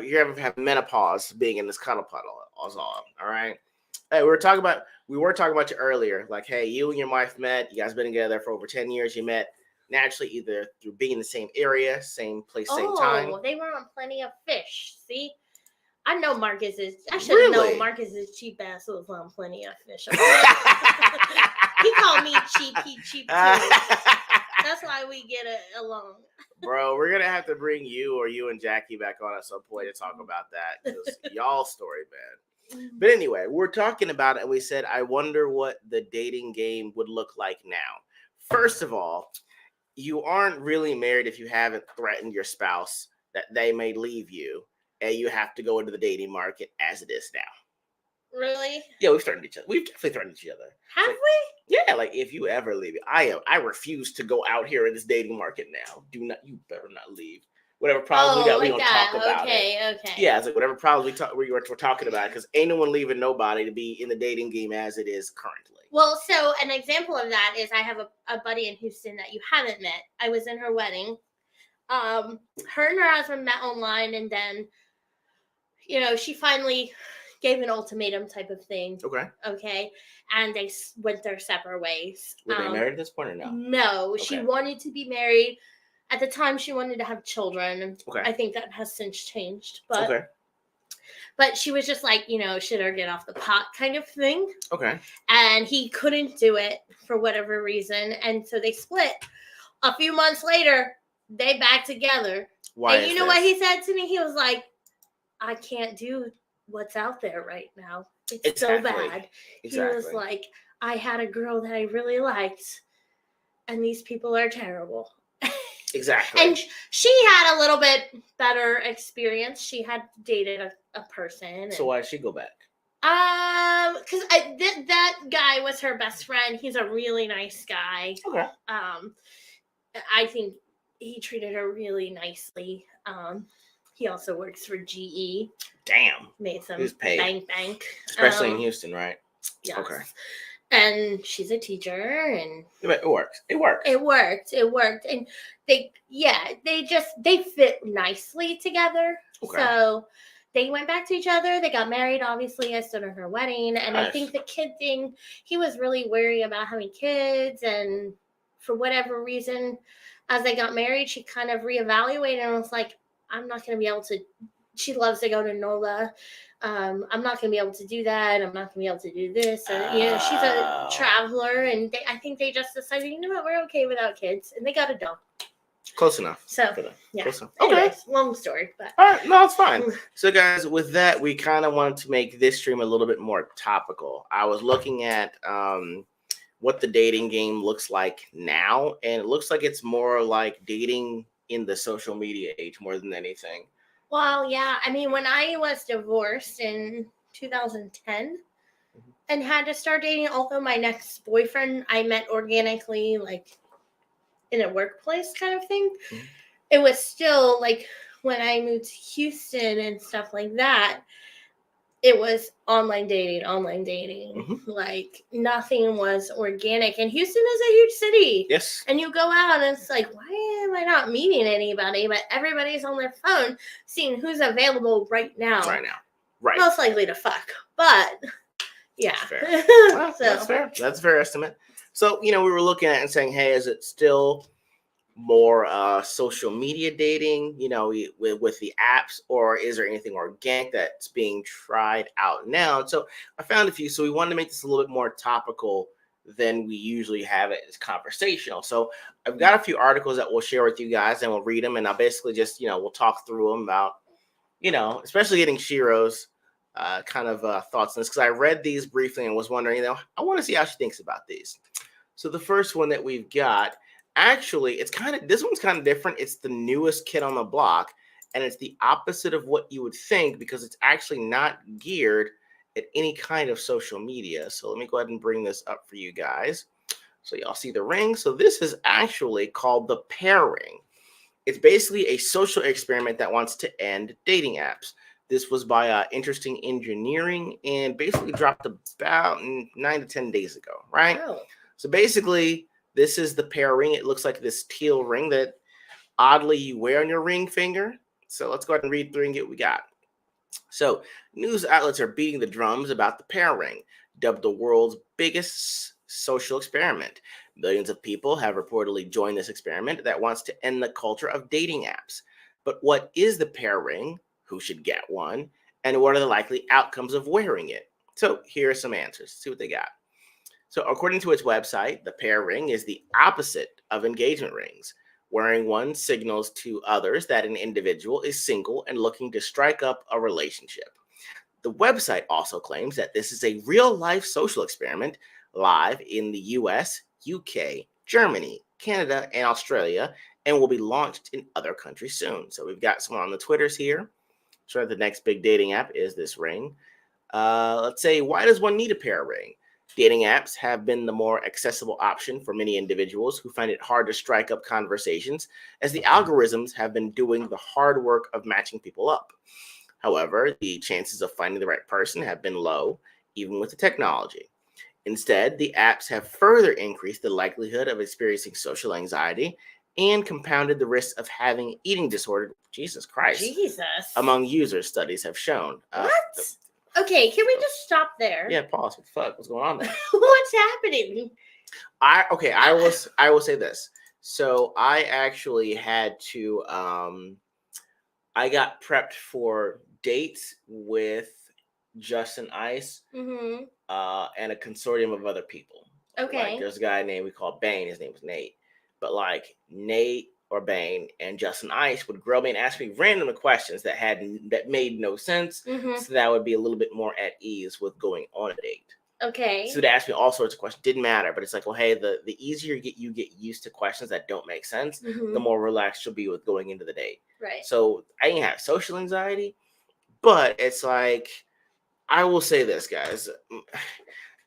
You ever have menopause being in this cuddle puddle? All right. Hey, we were talking about you earlier. Like, hey, you and your wife met. You guys been together for over 10 years. You met naturally either through being in the same area, same place, same time. Oh, they were on Plenty of Fish. See? I know Marcus's. I should have known Marcus's cheap ass was on Plenty of Fish. He called me cheap. He cheap too. That's why we get along. Bro, we're gonna have to bring you and Jackie back on at some point to talk about that because y'all's story, man. But anyway, we're talking about it, and we said, I wonder what the dating game would look like now. First of all, you aren't really married if you haven't threatened your spouse that they may leave you. And you have to go into the dating market as it is now. Really? Yeah, we've threatened each other. We've definitely threatened each other. Have we? Yeah, like if you ever leave, I refuse to go out here in this dating market now. You better not leave. Whatever problems we got, we don't talk about it. Okay. Yeah, it's like whatever problems we're talking about because ain't no one leaving nobody to be in the dating game as it is currently. Well, so an example of that is I have a buddy in Houston that you haven't met. I was in her wedding. Her and her husband met online, and then she finally gave an ultimatum type of thing. Okay. And they went their separate ways. Were they married at this point or no? No. Okay. She wanted to be married. At the time, she wanted to have children. Okay. I think that has since changed. But she was just like, should her get off the pot kind of thing. Okay. And he couldn't do it for whatever reason. And so they split. A few months later, they back together. Why? And you know what he said to me? He was like, I can't do what's out there right now. It's so bad. Exactly. He was like, I had a girl that I really liked, and these people are terrible. Exactly. And she had a little bit better experience. She had dated a person. So why did she go back? Because that guy was her best friend. He's a really nice guy. Okay. I think he treated her really nicely. He also works for GE. Damn. Made some bank. Especially in Houston, right? Yes. Okay. And she's a teacher, and it works. It worked. And they fit nicely together. Okay. So they went back to each other. They got married. Obviously, I stood at her wedding, and nice. I think the kid thing, he was really wary about having kids, and for whatever reason, as they got married, she kind of reevaluated and was like, I'm not going to be able to. She loves to go to NOLA. I'm not going to be able to do that. I'm not going to be able to do this. And, she's a traveler, and I think they just decided, you know what, we're okay without kids, and they got a dog. Close enough. So, yeah. Close enough. Anyways, long story. But. All right, no, it's fine. So, guys, with that, we kind of wanted to make this stream a little bit more topical. I was looking at what the dating game looks like now, and it looks like it's more like dating in the social media age more than anything. Well, yeah. I mean, when I was divorced in 2010 and had to start dating, although my next boyfriend I met organically, like in a workplace kind of thing, it was still like when I moved to Houston and stuff like that, it was online dating. Mhm. Like nothing was organic. And Houston is a huge city. Yes. And you go out and it's like, why am I not meeting anybody? But everybody's on their phone seeing who's available right now. Right now. Right. Most likely to fuck. But yeah. That's fair. Well, So that's fair. That's a fair estimate. So, we were looking at it and saying, hey, is it still more social media dating, with the apps, or is there anything organic that's being tried out now? And so I found a few. So we wanted to make this a little bit more topical than we usually have it as conversational. So I've got a few articles that we'll share with you guys, and we'll read them, and I'll basically just, we'll talk through them about, especially getting Shiro's kind of thoughts on this, because I read these briefly and was wondering, I want to see how she thinks about these. So the first one that we've got, actually, this one's kind of different. It's the newest kid on the block, and it's the opposite of what you would think, because it's actually not geared at any kind of social media. So let me go ahead and bring this up for you guys. So y'all see the ring. So this is actually called the Pair Ring. It's basically a social experiment that wants to end dating apps. This was by Interesting Engineering and basically dropped about 9 to 10 days ago, right? wow. So basically, this is the Pair Ring. It looks like this teal ring that oddly you wear on your ring finger. So let's go ahead and read through and get what we got. So news outlets are beating the drums about the Pair Ring, dubbed the world's biggest social experiment. Millions of people have reportedly joined this experiment that wants to end the culture of dating apps. But what is the Pair Ring? Who should get one? And what are the likely outcomes of wearing it? So here are some answers. See what they got. So according to its website, the Pair Ring is the opposite of engagement rings. Wearing one signals to others that an individual is single and looking to strike up a relationship. The website also claims that this is a real-life social experiment live in the US, UK, Germany, Canada, and Australia, and will be launched in other countries soon. So we've got someone on the Twitters here. So the next big dating app is this ring. Let's say, why does one need a Pair Ring? Dating apps have been the more accessible option for many individuals who find it hard to strike up conversations, as the algorithms have been doing the hard work of matching people up. However, the chances of finding the right person have been low, even with the technology. Instead, the apps have further increased the likelihood of experiencing social anxiety and compounded the risk of having eating disorder. Jesus Christ. Jesus. Among users, studies have shown. What? Okay, can we just stop there? Yeah, pause. What the fuck? What's going on there? What's happening? I will say this. So I actually had to I got prepped for dates with Justin Ice Mm-hmm. and a consortium of other people. Okay. Like, there's a guy named, we call Bane, his name was Nate. But like Nate or Bane and Justin Ice would grill me and ask me random questions that made no sense. Mm-hmm. So that I would be a little bit more at ease with going on a date. Okay. So they asked me all sorts of questions. Didn't matter, but it's like, well, hey, the easier you get used to questions that don't make sense, Mm-hmm. the more relaxed you'll be with going into the date. Right. So I didn't have social anxiety, but it's like, I will say this, guys.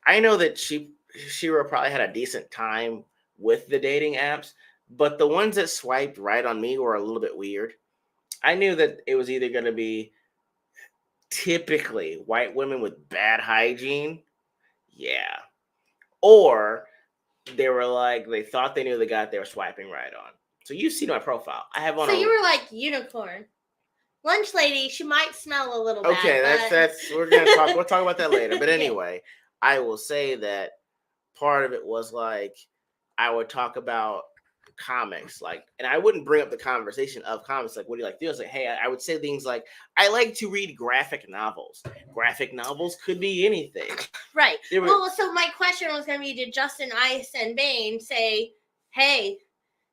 I know that Shira probably had a decent time with the dating apps, but the ones that swiped right on me were a little bit weird. I knew that it was either going to be typically white women with bad hygiene. Yeah. Or they were like, they thought they knew the guy they were swiping right on. So you see my profile. I have on. So you were like unicorn. Lunch lady, she might smell a little bad. Okay, that's we're gonna talk. We'll talk about that later. But anyway, I will say that part of it was like I would talk about comics, like, and I wouldn't bring up the conversation of comics, like, what do you like to do? I was like, hey, I would say things like, I like to read graphic novels. Graphic novels could be anything. Right. Well, so my question was going to be, did Justin Ice and Bane say, hey,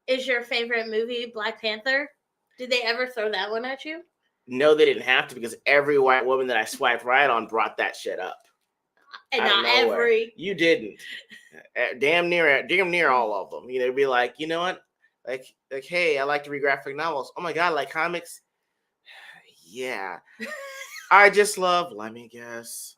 is your favorite movie Black Panther? Did they ever throw that one at you? No, they didn't have to, because every white woman that I swiped right on brought that shit up. And not every. You didn't. Damn near all of them. They'd be like, you know what? Like, hey, I like to read graphic novels. Oh my god, like comics? Yeah. I just love. Let me guess.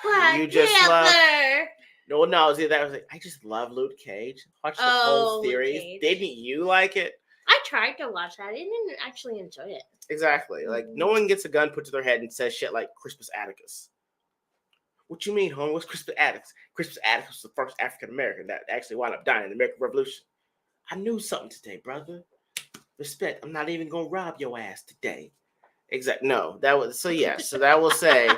Black you just Panther. No. See, that was like, I just love Luke Cage. Watch the whole series. Didn't you like it? I tried to watch that. I didn't actually enjoy it. Exactly. Like, no one gets a gun put to their head and says shit like Crispus Attucks. What you mean, homie? What's Crispus Attucks? Crispus Attucks was the first African American that actually wound up dying in the American Revolution. I knew something today, brother. Respect. I'm not even gonna rob your ass today. Exactly. No, that was so. Yes, so that will say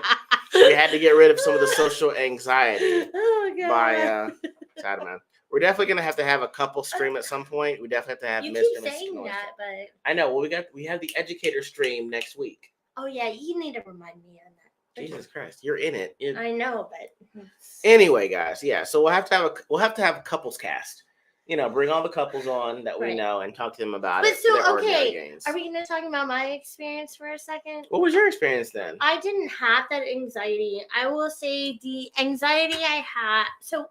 we had to get rid of some of the social anxiety Oh god. by Sad man. We're definitely gonna have to have a couple stream at some point. We definitely have to have You Mr. keep and Mrs. saying Noise. that, but I know. Well, we have the educator stream next week. oh yeah, you need to remind me on that. Jesus Christ, you're in it. I know, but Anyway, guys, yeah. So we'll have to have a couples cast. You know, bring all the couples on that we Right. know and talk to them about But it. for their so ordinary okay, games. are we gonna talk about my experience for a second? What was your experience then? I didn't have that anxiety. I will say the anxiety I had. So,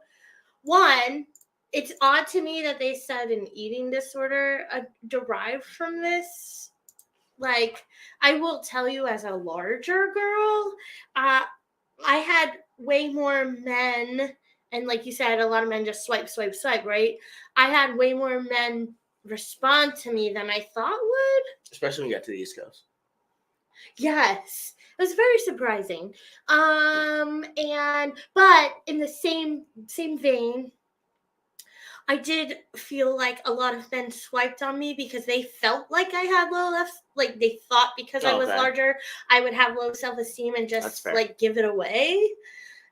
one, it's odd to me that they said an eating disorder derived from this. Like, I will tell you, as a larger girl, I had way more men, and like you said, a lot of men just swipe, right? I had way more men respond to me than I thought would. Especially when you got to the East Coast. Yes, it was very surprising. But in the same vein, I did feel like a lot of men swiped on me because they felt like I had low like they thought because I was larger, I would have low self-esteem and just like give it away.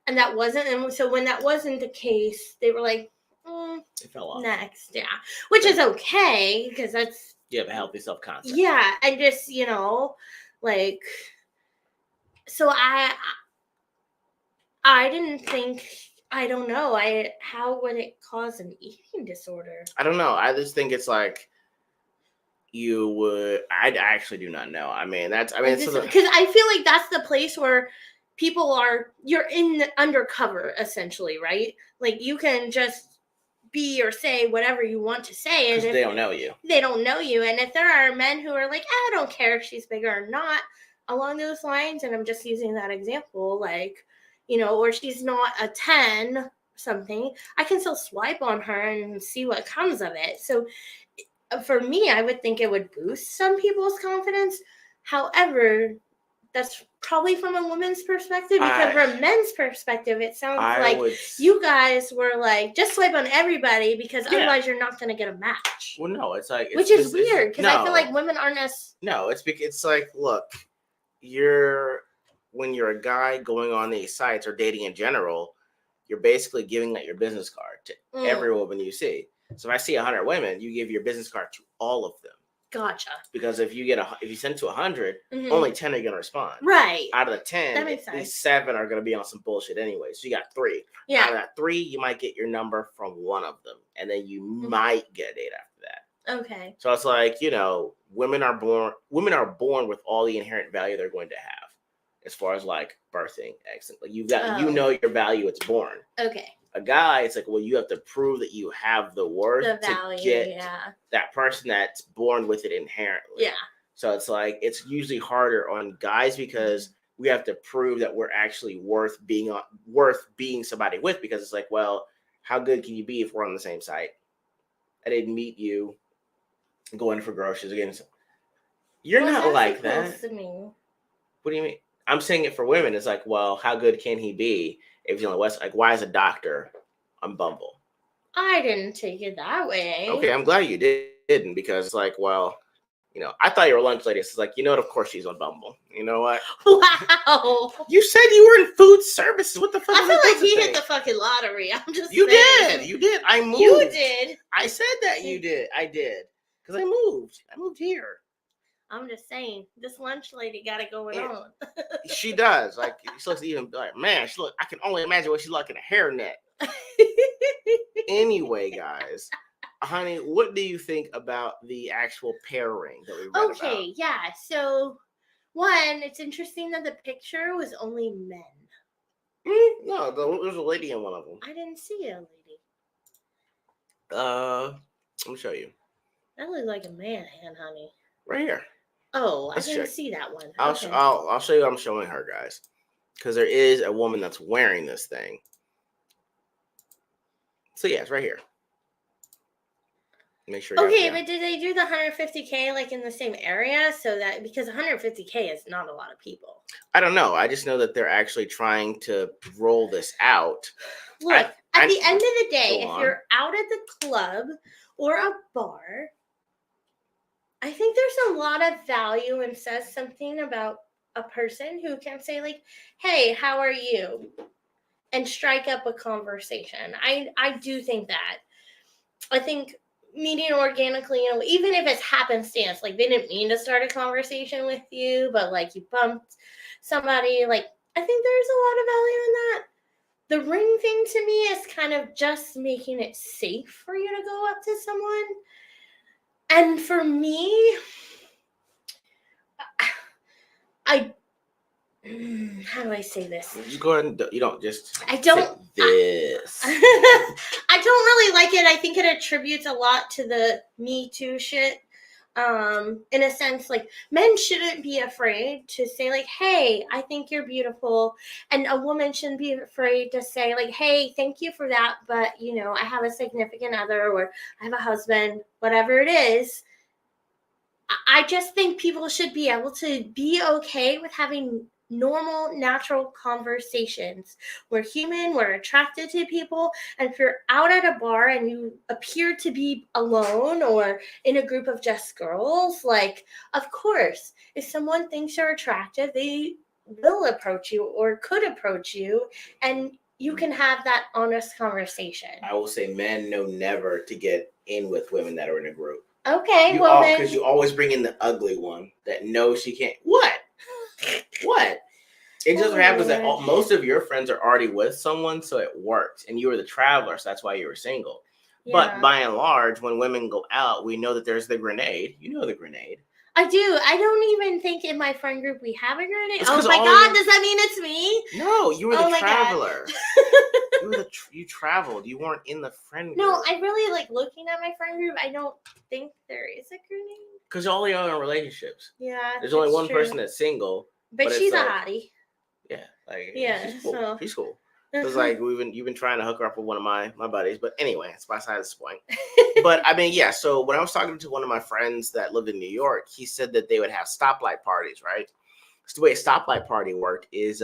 And that wasn't, and so when that wasn't the case, they were like, it fell off. Next, yeah. Which is okay, because that's you have a healthy self-concept. Yeah, and just, like, so I didn't think, I don't know, how would it cause an eating disorder? I don't know. I just think it's like you would. I actually do not know. I mean, because I feel like that's the place where you're in the undercover, essentially, right? Like, you can just be or say whatever you want to say, and they don't know you. They don't know you, and if there are men who are like, I don't care if she's bigger or not, along those lines, and I'm just using that example, like, or she's not a 10 something, I can still swipe on her and see what comes of it. So for me, I would think it would boost some people's confidence. However, that's probably from a woman's perspective, because from a men's perspective, it sounds like you guys were like, just swipe on everybody, because otherwise you're not going to get a match. Well, no, it's like... Which is weird, because I feel like women aren't as... No, it's like, look, when you're a guy going on these sites or dating in general, you're basically giving out your business card to every woman you see. So if I see 100 women, you give your business card to all of them. Gotcha. Because if you send to 100, only 10 are going to respond. Right. Out of the 10, that makes sense. At least 7 are going to be on some bullshit anyway. So you got 3. Yeah. Out of that 3, you might get your number from one of them, and then you might get a date after that. Okay. So it's like, women are born with all the inherent value they're going to have, as far as like birthing, excellent. Like you've got, your value. It's born. Okay. A guy, it's like, well, you have to prove that you have the worth value, to get that person that's born with it inherently. Yeah. So it's like, it's usually harder on guys because we have to prove that we're actually worth being somebody with, because it's like, well, how good can you be if we're on the same site? I didn't meet you going for groceries again. You're not like that. To me. What do you mean? I'm saying it for women. It's like, well, how good can he be if he's on the West? Like, why is a doctor on Bumble? I didn't take it that way. Okay, I'm glad you didn't, because it's like, well, I thought you were a lunch lady. It's like, of course she's on Bumble. You know what? Wow. You said you were in food services. What the fuck? I feel like he hit the fucking lottery. I'm just You saying. You did. I moved. You did. I said that you did. I did. Because I moved. I moved here. I'm just saying, this lunch lady got it going on. She does. Like, she looks even like, man, I can only imagine what she's like in a hairnet. Anyway, guys, honey, what do you think about the actual pairing that we read about? Okay, yeah. So, one, it's interesting that the picture was only men. No, there's a lady in one of them. I didn't see a lady. Let me show you. That looked like a man, honey. Right here. Oh, I didn't see that one. I'll show you what I'm showing her, guys. Because there is a woman that's wearing this thing. So, yeah, it's right here. Make sure you Okay, have, but did they do the 150K like in the same area? So that because 150K is not a lot of people. I don't know. I just know that they're actually trying to roll this out. Look, at the end of the day, Go if on. you're out at the club or a bar, I think there's a lot of value and says something about a person who can say like, "Hey, how are you?" and strike up a conversation. I do think that. I think meeting organically, even if it's happenstance, like they didn't mean to start a conversation with you, but like you bumped somebody, like I think there's a lot of value in that. The ring thing to me is kind of just making it safe for you to go up to someone. And for me, how do I say this? Just go ahead and you don't just. I don't. This. I don't really like it. I think it attributes a lot to the Me Too shit. In a sense, like men shouldn't be afraid to say like, "Hey, I think you're beautiful," and a woman shouldn't be afraid to say like, "Hey, thank you for that, but I have a significant other or I have a husband," whatever it is. I just think people should be able to be okay with having normal, natural conversations. We're human, we're attracted to people, and if you're out at a bar and you appear to be alone or in a group of just girls, like, of course, if someone thinks you're attractive, they will approach you or could approach you, and you can have that honest conversation. I will say men know never to get in with women that are in a group. Okay, because you always bring in the ugly one that knows she can't. What? It just happens that most of your friends are already with someone, so it worked, and you were the traveler, so that's why you were single. Yeah. But by and large, when women go out, we know that there's the grenade. You know the grenade. I do. I don't even think in my friend group we have a grenade. Oh my God! Does that mean it's me? No, you were the traveler. You traveled. You weren't in the friend group. No, I really like looking at my friend group. I don't think there is a grenade. Because all y'all are in relationships. Yeah, there's only one person that's single. But she's a hottie. Yeah, she's cool. It's like you've been trying to hook her up with one of my buddies, but anyway, it's beside this point. But I mean, yeah. So when I was talking to one of my friends that lived in New York, he said that they would have stoplight parties, right? So the way a stoplight party worked is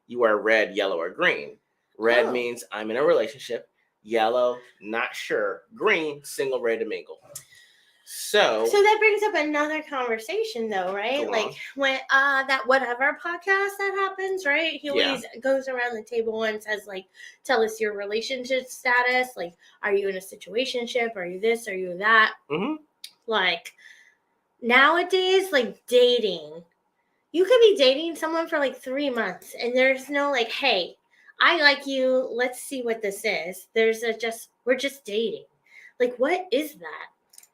you wear red, yellow, or green. Red means I'm in a relationship. Yellow, not sure. Green, single, ready to mingle. So that brings up another conversation, though, right? Like when that whatever podcast that happens, right? He always goes around the table and says, like, tell us your relationship status. Like, are you in a situationship? Are you this? Are you that? Mm-hmm. Like nowadays, like dating, you could be dating someone for like 3 months, and there's no like, hey, I like you. Let's see what this is. We're just dating. Like, what is that?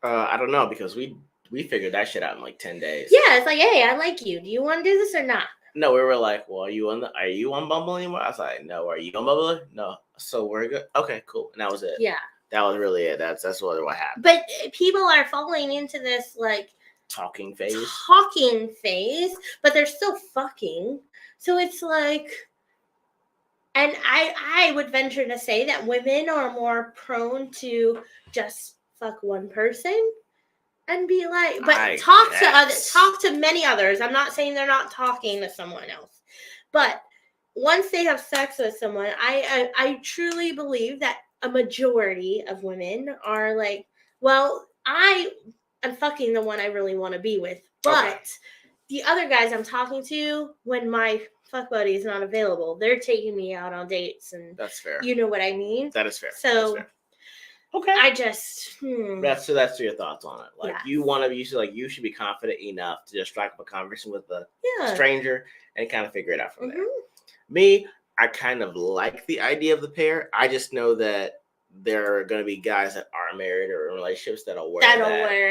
I don't know, because we figured that shit out in like 10 days. Yeah, it's like, hey, I like you. Do you want to do this or not? No, we were like, well, are you on Bumble anymore? I was like, no. Are you on Bumble? No. So we're good. Okay, cool. And that was it. Yeah. That was really it. That's what happened. But people are falling into this like talking phase, but they're still fucking. So it's like, and I would venture to say that women are more prone to just fuck one person and be like, but talk to many others. I'm not saying they're not talking to someone else, but once they have sex with someone, I truly believe that a majority of women are like, well, I am fucking the one I really want to be with, but the other guys I'm talking to, when my fuck buddy is not available, they're taking me out on dates, and that's fair. You know what I mean? That is fair. So. Okay. I just that's your thoughts on it. Like you should be confident enough to just strike up a conversation with a stranger and kind of figure it out from there. Me, I kind of like the idea of the pair. I just know that there are going to be guys that are married or in relationships that'll wear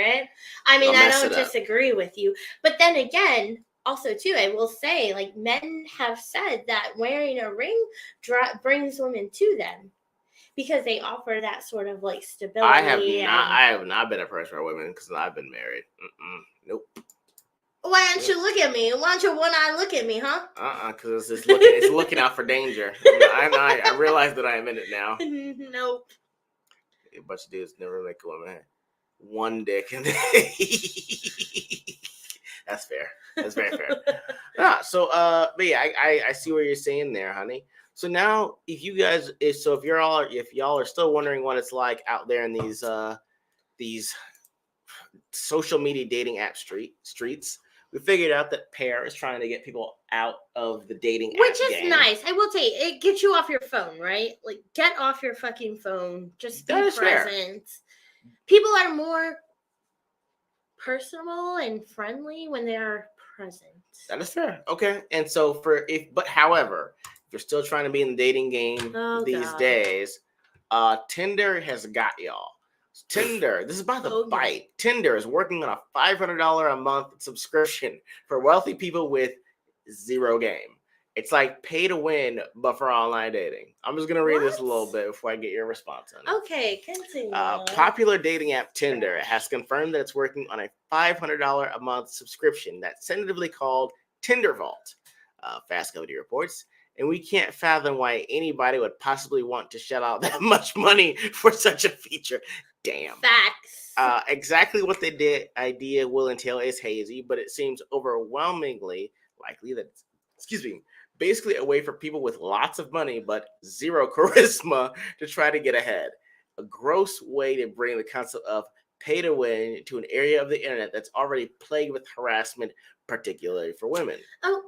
it. I mean, I don't disagree with you, but then again, also too, I will say, like, men have said that wearing a ring brings women to them. Because they offer that sort of like stability. I have not been approached by women because I've been married. Nope. Why don't you look at me? Why don't you one eye look at me, huh? Because it's looking out for danger. I realize that I am in it now. Nope. A bunch of dudes never make a woman. one dick, and that's fair. That's very fair. But yeah, I see what you're saying there, honey. So now, if y'all are still wondering what it's like out there in these social media dating app streets, we figured out that Pear is trying to get people out of the dating app Which is game. nice. I will say, it gets you off your phone, right? Like, get off your fucking phone. Just be That is fair. present. People are more personable and friendly when they are present. That is fair. Okay. And so however, if you're still trying to be in the dating game these days, Tinder has got y'all. Tinder, this is about the bite. Tinder is working on a $500 a month subscription for wealthy people with zero game. It's like pay to win, but for online dating. I'm just going to read this a little bit before I get your response on it. Okay, continue. Popular dating app Tinder has confirmed that it's working on a $500 a month subscription that's tentatively called Tinder Vault. Fast Company reports. And we can't fathom why anybody would possibly want to shell out that much money for such a feature. Damn. Facts. Exactly what the idea will entail is hazy, but it seems overwhelmingly likely that basically a way for people with lots of money but zero charisma to try to get ahead. A gross way to bring the concept of pay to win to an area of the internet that's already plagued with harassment, particularly for women. Oh,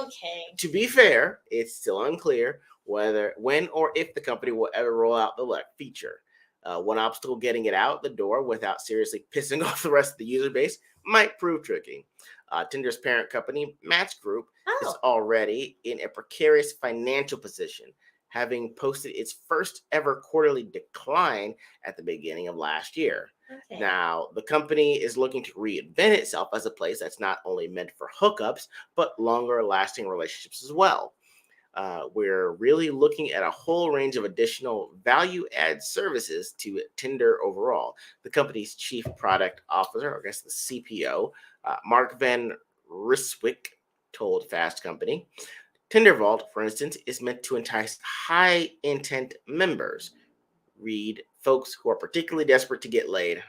okay. To be fair, it's still unclear when or if the company will ever roll out the feature. One obstacle getting it out the door without seriously pissing off the rest of the user base might prove tricky. Tinder's parent company, Match Group, is already in a precarious financial position, having posted its first ever quarterly decline at the beginning of last year. Okay. Now, the company is looking to reinvent itself as a place that's not only meant for hookups, but longer lasting relationships as well. We're really looking at a whole range of additional value add services to Tinder overall. The company's chief product officer, I guess the CPO, Mark Van Ryswyk, told Fast Company, Tinder Vault, for instance, is meant to entice high intent members, read folks who are particularly desperate to get laid,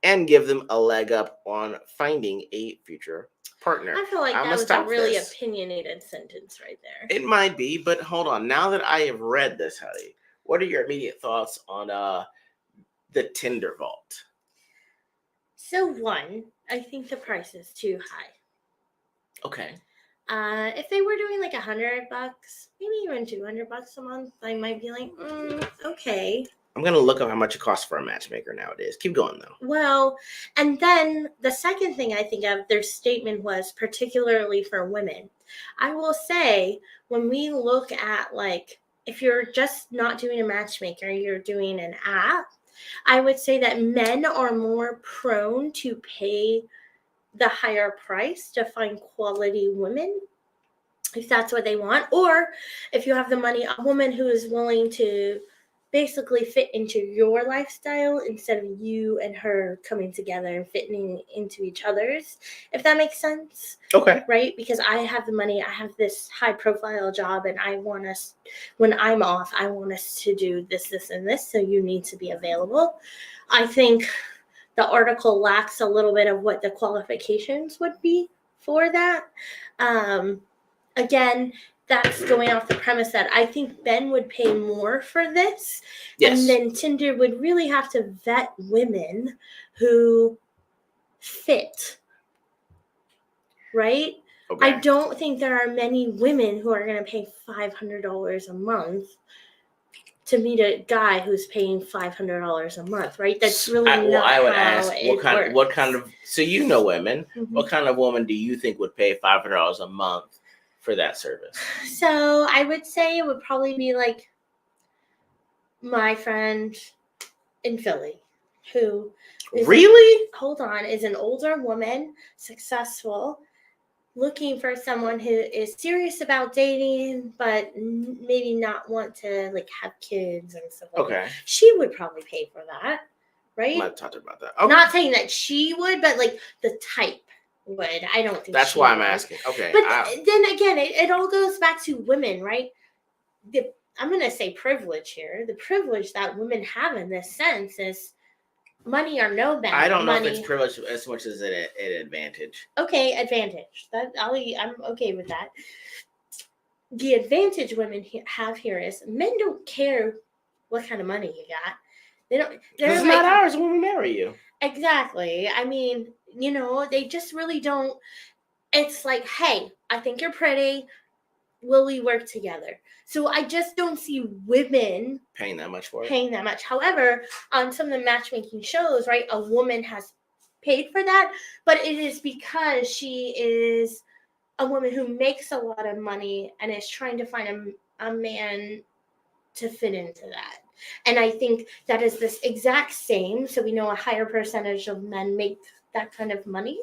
and give them a leg up on finding a future partner. I feel like that was a really opinionated sentence right there. It might be, but hold on. Now that I have read this, Heidi, what are your immediate thoughts on the Tinder Vault? So one, I think the price is too high. Okay. If they were doing like $100, maybe even $200 a month, I might be like, okay. I'm going to look up how much it costs for a matchmaker nowadays. Keep going, though. Well, and then the second thing I think of, their statement was particularly for women. I will say, when we look at, like, if you're just not doing a matchmaker, you're doing an app, I would say that men are more prone to pay the higher price to find quality women, if that's what they want. Or if you have the money, a woman who is willing to basically fit into your lifestyle instead of you and her coming together and fitting into each other's, if that makes sense. Okay. Right? Because I have the money, I have this high profile job, and I want us, when I'm off, I want us to do this, this, and this, so you need to be available. I think the article lacks a little bit of what the qualifications would be for that. Again, that's going off the premise that I think Ben would pay more for this. Yes. And then Tinder would really have to vet women who fit. Right? Okay. I don't think there are many women who are going to pay $500 a month to meet a guy who's paying $500 a month, right? That's really not I would how ask what kind of so you know women, mm-hmm. What kind of woman do you think would pay $500 a month for that service? So I would say it would probably be like my friend in Philly who is is an older woman, successful, looking for someone who is serious about dating, but maybe not want to like have kids and stuff like that. She would probably pay for that, right? I'm not talking about that. Okay. Not saying that she would, but like the type would. I don't think that's why I'm asking. Okay. But then again, it all goes back to women, right? I'm going to say privilege here. The privilege that women have in this sense is money or no I don't know if money. it's privilege as much as an advantage. Okay, advantage. I'm okay with that. The advantage women have here is men don't care what kind of money you got. They don't. They're It's like, not ours when we marry you. Exactly. I mean, they just really don't. It's like, hey, I think you're pretty. Will we work together? So I just don't see women paying that much for it. Paying that much. However, on some of the matchmaking shows, right, a woman has paid for that, but it is because she is a woman who makes a lot of money and is trying to find a man to fit into that. And I think that is this exact same. So we know a higher percentage of men make that kind of money.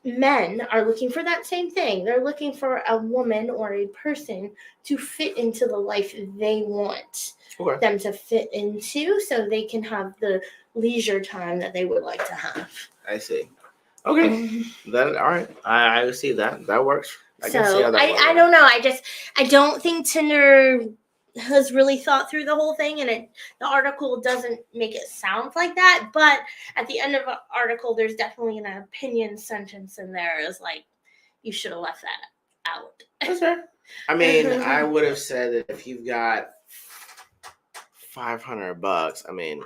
Men are looking for that same thing. They're looking for a woman or a person to fit into the life they want them to fit into, so they can have the leisure time that they would like to have. I see. Okay. All right. I see that. That works. I can see how that works. I don't know. I don't think Tinder has really thought through the whole thing, and the article doesn't make it sound like that. But at the end of the article, there's definitely an opinion sentence in there. Is like, you should have left that out. That's fair. I mean, I would have said that if you've got $500, I mean,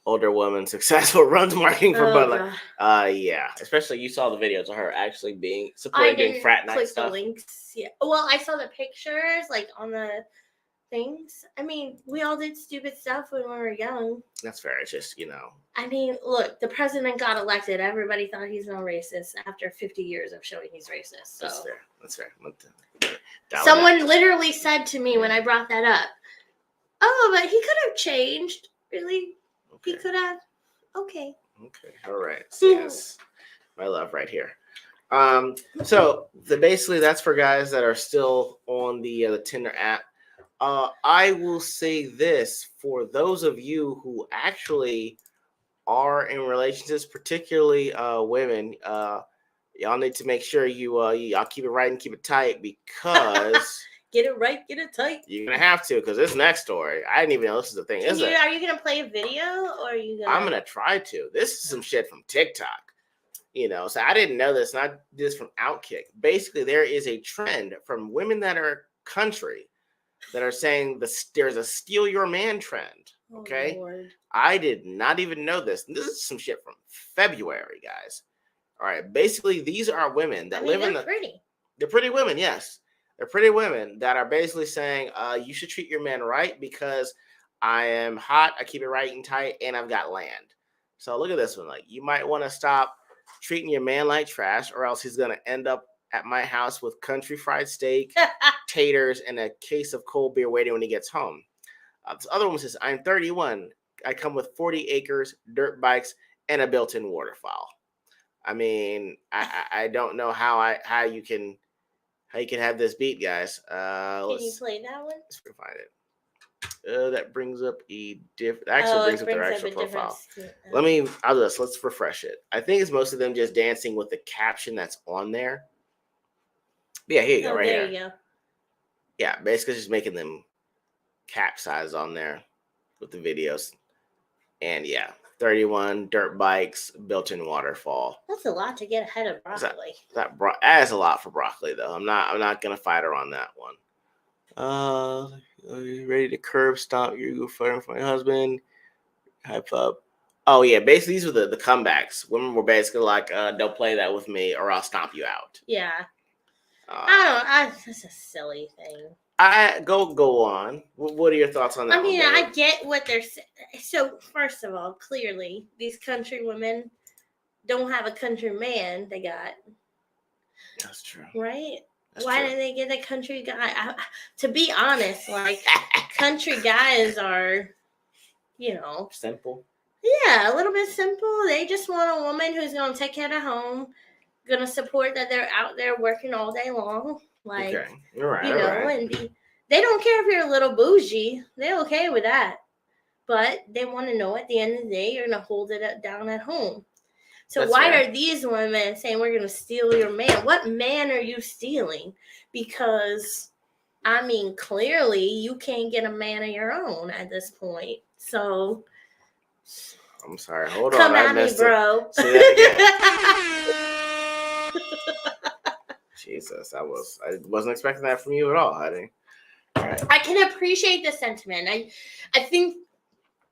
older woman successful runs marketing for Bud Light. Yeah, especially you saw the videos of her actually supporting doing frat night stuff. The links. Yeah. Well, I saw the pictures like on the things. I mean, we all did stupid stuff when we were young. That's fair. It's just, I mean, look, the president got elected. Everybody thought he's no racist after 50 years of showing he's racist. So. That's fair. Someone literally said to me when I brought that up, "Oh, but he could have changed. Really? Okay. He could have. Okay. All right. So yes, my love right here. So basically that's for guys that are still on the Tinder app. I will say this for those of you who actually are in relationships, particularly women. Y'all need to make sure y'all keep it right and keep it tight, because get it right, get it tight. You're gonna have to, because this next story, I didn't even know this is the thing. Are you gonna play a video, or are you gonna? I'm gonna try to. This is some shit from TikTok. So I didn't know this, not just from Outkick. Basically, there is a trend from women that are country that are saying there's a steal your man trend. Okay, I did not even know this. This is some shit from February, guys. All right, basically, these are women that live in the. Pretty. They're pretty women, yes. They're pretty women that are basically saying, you should treat your man right because I am hot, I keep it right and tight, and I've got land. So look at this one. Like, you might want to stop treating your man like trash, or else he's going to end up at my house with country fried steak, taters, and a case of cold beer waiting when he gets home. This other one says, I'm 31. I come with 40 acres, dirt bikes, and a built-in waterfall. I mean, I don't know how you can have this beat, guys. Can you play that one? Let's find it. That brings up brings up their actual profile. Let's refresh it. I think it's most of them just dancing with the caption that's on there. But yeah, here you go, right here. There you go. Yeah, basically just making them capsize on there with the videos. And yeah, 31 dirt bikes, built-in waterfall. That's a lot to get ahead of broccoli. That is a lot for broccoli, though. I'm not gonna fight her on that one. Are you ready to curb stomp your friend for my husband? Hype up. Oh yeah, basically these were the comebacks. Women were basically like, "Don't play that with me, or I'll stomp you out." Yeah. I don't. That's a silly thing. Go on. What are your thoughts on that? I mean, I get what they're saying. So first of all, clearly these country women don't have a country man. They got. That's true. Right? Why didn't they get a country guy? To be honest, like country guys are, simple. Yeah, a little bit simple. They just want a woman who's gonna take care of home, gonna support that they're out there working all day long. Like, okay. Right. And they don't care if you're a little bougie. They're okay with that. But they want to know at the end of the day, you're going to hold it down at home. So that's why are these women saying we're going to steal your man? What man are you stealing? Because, I mean, clearly you can't get a man of your own at this point. So, I'm sorry. Hold Come on. I at me, missed it. bro. Say that Jesus, I wasn't expecting that from you at all, honey. All right. I can appreciate the sentiment. I think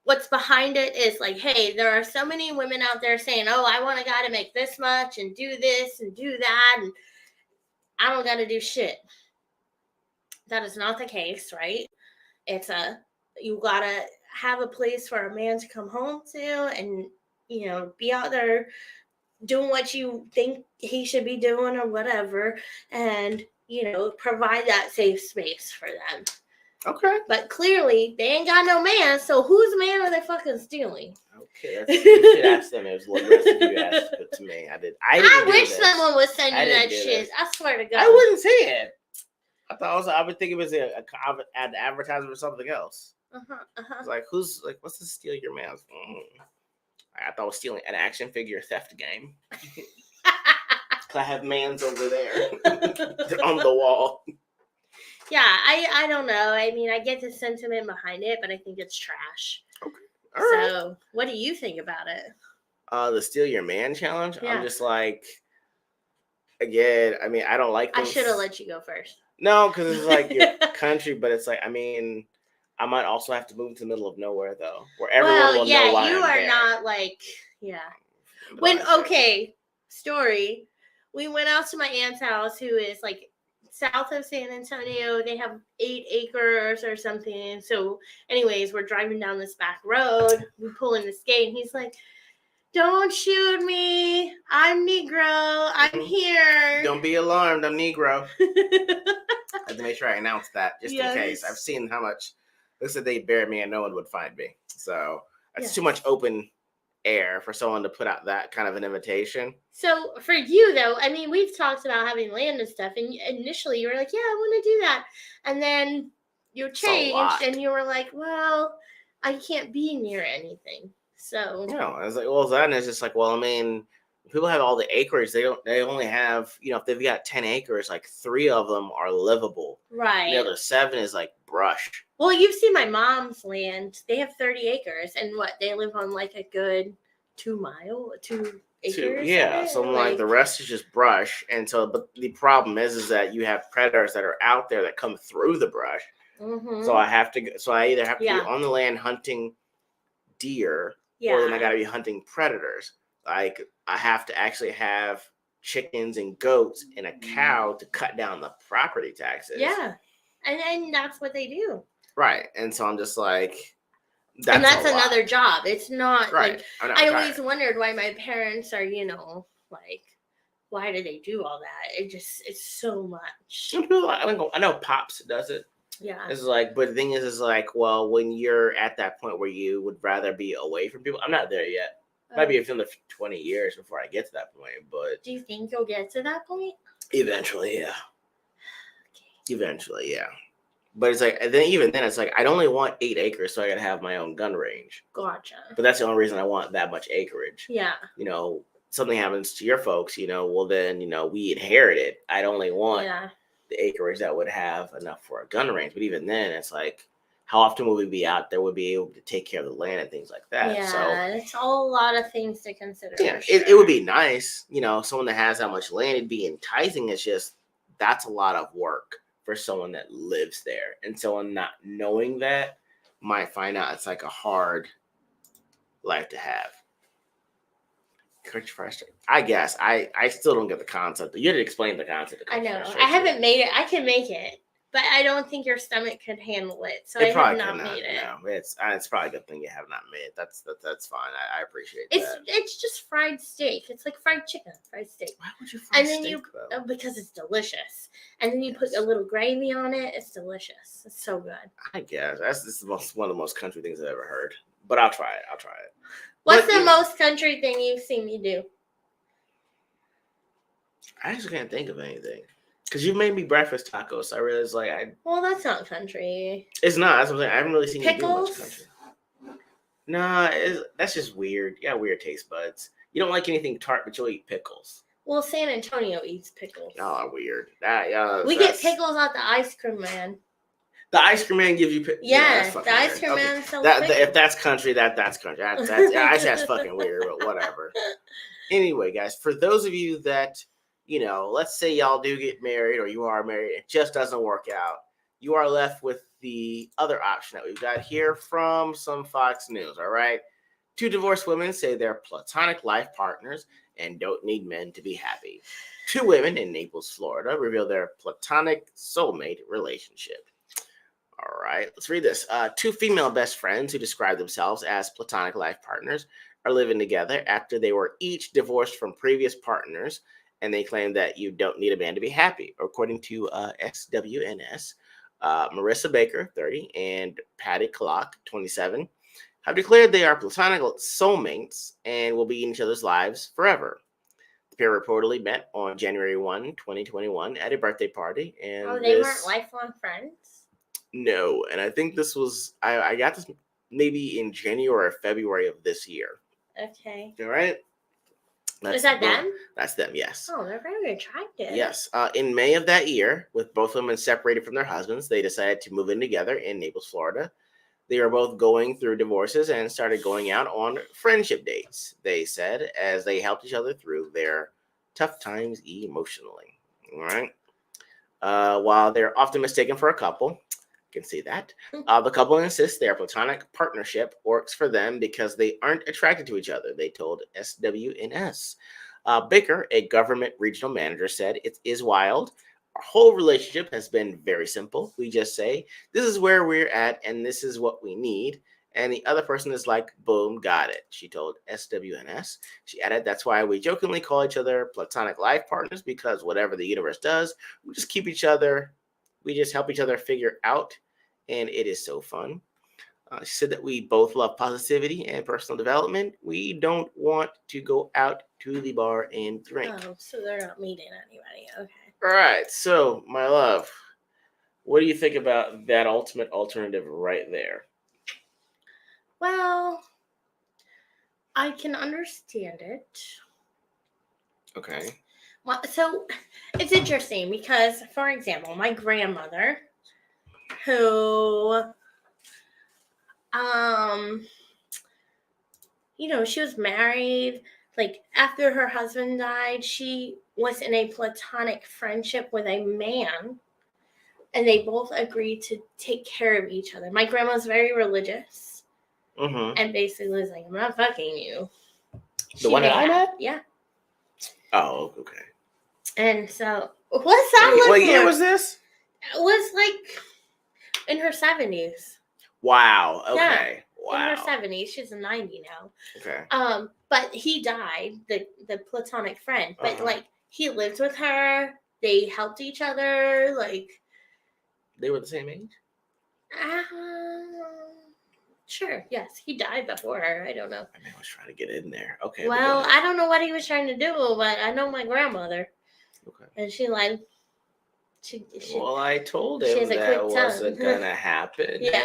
what's behind it is like, hey, there are so many women out there saying, oh, I want a guy to make this much and do this and do that, and I don't got to do shit. That is not the case, right? You gotta have a place for a man to come home to and, be out there doing what you think he should be doing or whatever, and, provide that safe space for them. Okay. But clearly, they ain't got no man, so whose man are they fucking stealing? Okay, you should ask them. It was a little aggressive you asked it to me. I wish someone would send you that shit. This. I swear to God. I wouldn't say it. I would think it was an advertisement or something else. It's like, what's the steal your man's? I thought it was stealing an action figure theft game. I have mans over there on the wall. Yeah, I don't know. I mean, I get the sentiment behind it, but I think it's trash. Okay. All right. So, what do you think about it? The steal your man challenge? Yeah. I'm just like, again, I mean, I don't like those. I should have let you go first. No, because it's like your country, but it's like, I mean, I might also have to move to the middle of nowhere, though, where everyone will know why you I'm are there. Not like, yeah. Story. We went out to my aunt's house, who is like south of San Antonio. They have 8 acres or something. So, anyways, we're driving down this back road. We pull in this gate, and he's like, "Don't shoot me. I'm Negro. I'm here. Don't be alarmed. I'm Negro." I have to make sure I announce that just in case. I've seen how much looks like they bury me and no one would find me. So that's too much open air for someone to put out that kind of an invitation. So for you, though, I mean, we've talked about having land and stuff, and initially you were like, yeah, I want to do that. And then you changed and you were like, well, I can't be near anything. So I was like, well, then it's just like, well, I mean, people have all the acreage. They only have, if they've got 10 acres, like 3 of them are livable. Right. The other 7 is like brush. Well, you've seen my mom's land. They have 30 acres, and they live on like a good 2 acres. Yeah, so like the rest is just brush. And so, but the problem is that you have predators that are out there that come through the brush. Mm-hmm. So I either have to be on the land hunting deer, or then I got to be hunting predators. Like I have to actually have chickens and goats and a cow to cut down the property taxes. Yeah, and that's what they do. Right, and so I'm just like, that's another job. It's not right. Like I always wondered why my parents are, like, why do they do all that? It's so much. I know Pops does it. Yeah. It's like, but the thing is like, well, when you're at that point where you would rather be away from people, I'm not there yet. Might be another 20 years before I get to that point, but do you think you'll get to that point? Eventually, yeah. Okay. Eventually, yeah. But it's like, and then even then, it's like I'd only want 8 acres, so I gotta have my own gun range. Gotcha. But that's the only reason I want that much acreage. Yeah. Something happens to your folks, well then, we inherit it. I'd only want the acreage that would have enough for a gun range. But even then, it's like, how often would we be out there? Would be able to take care of the land and things like that. Yeah, so it's all a lot of things to consider. Yeah, it would be nice, someone that has that much land. It'd be enticing. It's just that's a lot of work for someone that lives there, and someone not knowing that might find out it's like a hard life to have. I guess I still don't get the concept. You had to explain the concept. I know. I haven't made it. I can make it, but I don't think your stomach could handle it. So I have not made it. No, it's probably a good thing you have not made it. That's fine. I appreciate that. It's just fried steak. It's like fried chicken, fried steak. Why would you fry steak though? Because it's delicious. And then you put a little gravy on it. It's delicious. It's so good. I guess this is one of the most country things I've ever heard. But I'll try it. What's the most country thing you've seen me do? I actually can't think of anything. Because you've made me breakfast tacos, so I realized Well, that's not country. It's not. That's what I'm saying. I haven't really seen you do much country. Nah, that's just weird. You got weird taste buds. You don't like anything tart, but you'll eat pickles. Well, San Antonio eats pickles. Oh, weird. We get pickles out the ice cream man. The ice cream man gives you. Yeah, that's fucking the ice weird. cream Okay. man sells If pickles. that's country, that's country. That's fucking weird, but whatever. Anyway, guys, for those of you that, let's say y'all do get married or you are married, it just doesn't work out. You are left with the other option that we've got here from some Fox News, all right? 2 divorced women say they're platonic life partners and don't need men to be happy. 2 women in Naples, Florida reveal their platonic soulmate relationship. All right, let's read this. 2 female best friends who describe themselves as platonic life partners are living together after they were each divorced from previous partners, and they claim that you don't need a man to be happy. According to SWNS, Marissa Baker, 30, and Patty Clock, 27, have declared they are platonic soulmates and will be in each other's lives forever. The pair reportedly met on January 1, 2021 at a birthday party. And they weren't lifelong friends? No, and I think this was, I got this maybe in January or February of this year. Okay. All right? Is that them? That's them, yes. Oh, they're very attractive. Yes. In May of that year, with both women separated from their husbands, they decided to move in together in Naples, Florida. They were both going through divorces and started going out on friendship dates, they said, as they helped each other through their tough times emotionally. All right. While they're often mistaken for a couple, you can see that. The couple insists their platonic partnership works for them because they aren't attracted to each other, they told SWNS. Baker, a government regional manager, said, "It is wild. Our whole relationship has been very simple. We just say, this is where we're at and this is what we need. And the other person is like, boom, got it," she told SWNS. She added, "That's why we jokingly call each other platonic life partners, because whatever the universe does, we just help each other figure out. And it is so fun." She said that we both love positivity and personal development. We don't want to go out to the bar and drink. Oh, so they're not meeting anybody. Okay. All right. So, my love, what do you think about that ultimate alternative right there? Well, I can understand it. Okay. Well, so it's interesting because, for example, my grandmother, who, she was married. Like, after her husband died, she was in a platonic friendship with a man, and they both agreed to take care of each other. My grandma's very religious, and basically was like, "I'm not fucking you." The one that I met? Yeah. Oh, okay. And so, what's that? What year was this? It was like in her 70s. Wow. Okay. Yeah, wow. In her 70s. She's 90 now. Okay. But he died, the platonic friend. But like, he lived with her. They helped each other. Like, they were the same age? Sure. Yes, he died before her. I don't know. I was trying to get in there. Okay. Well, I don't know what he was trying to do, but I know my grandmother. Okay. And she like. Well, I told him that wasn't gonna happen. Yeah.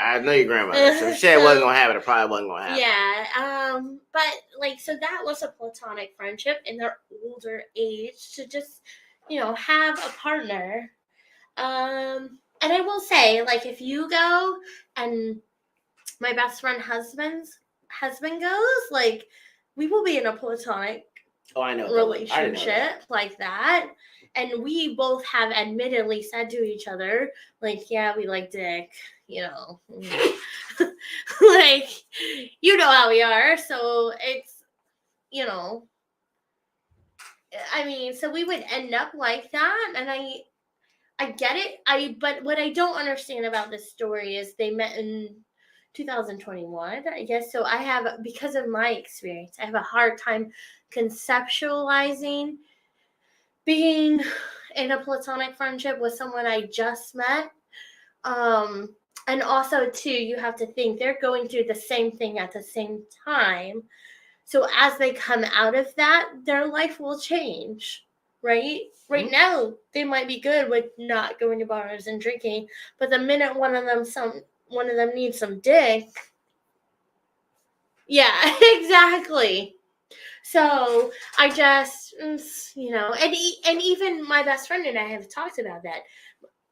I know your grandmother. So if she said it wasn't gonna happen, it probably wasn't gonna happen. Yeah. But like, so that was a platonic friendship in their older age to just, have a partner. And I will say, like, if you go and my best friend husband goes, like, we will be in a platonic relationship like that. And we both have admittedly said to each other, like, yeah, we like dick, like, how we are. So it's, I mean, so we would end up like that. And I get it. But what I don't understand about this story is they met in 2021, I guess. So because of my experience, I have a hard time conceptualizing being in a platonic friendship with someone I just met. And also, too, you have to think they're going through the same thing at the same time. So as they come out of that, their life will change, right? Right now, they might be good with not going to bars and drinking, but the minute one of them needs some dick. Yeah, exactly. So I just, and even my best friend and I have talked about that.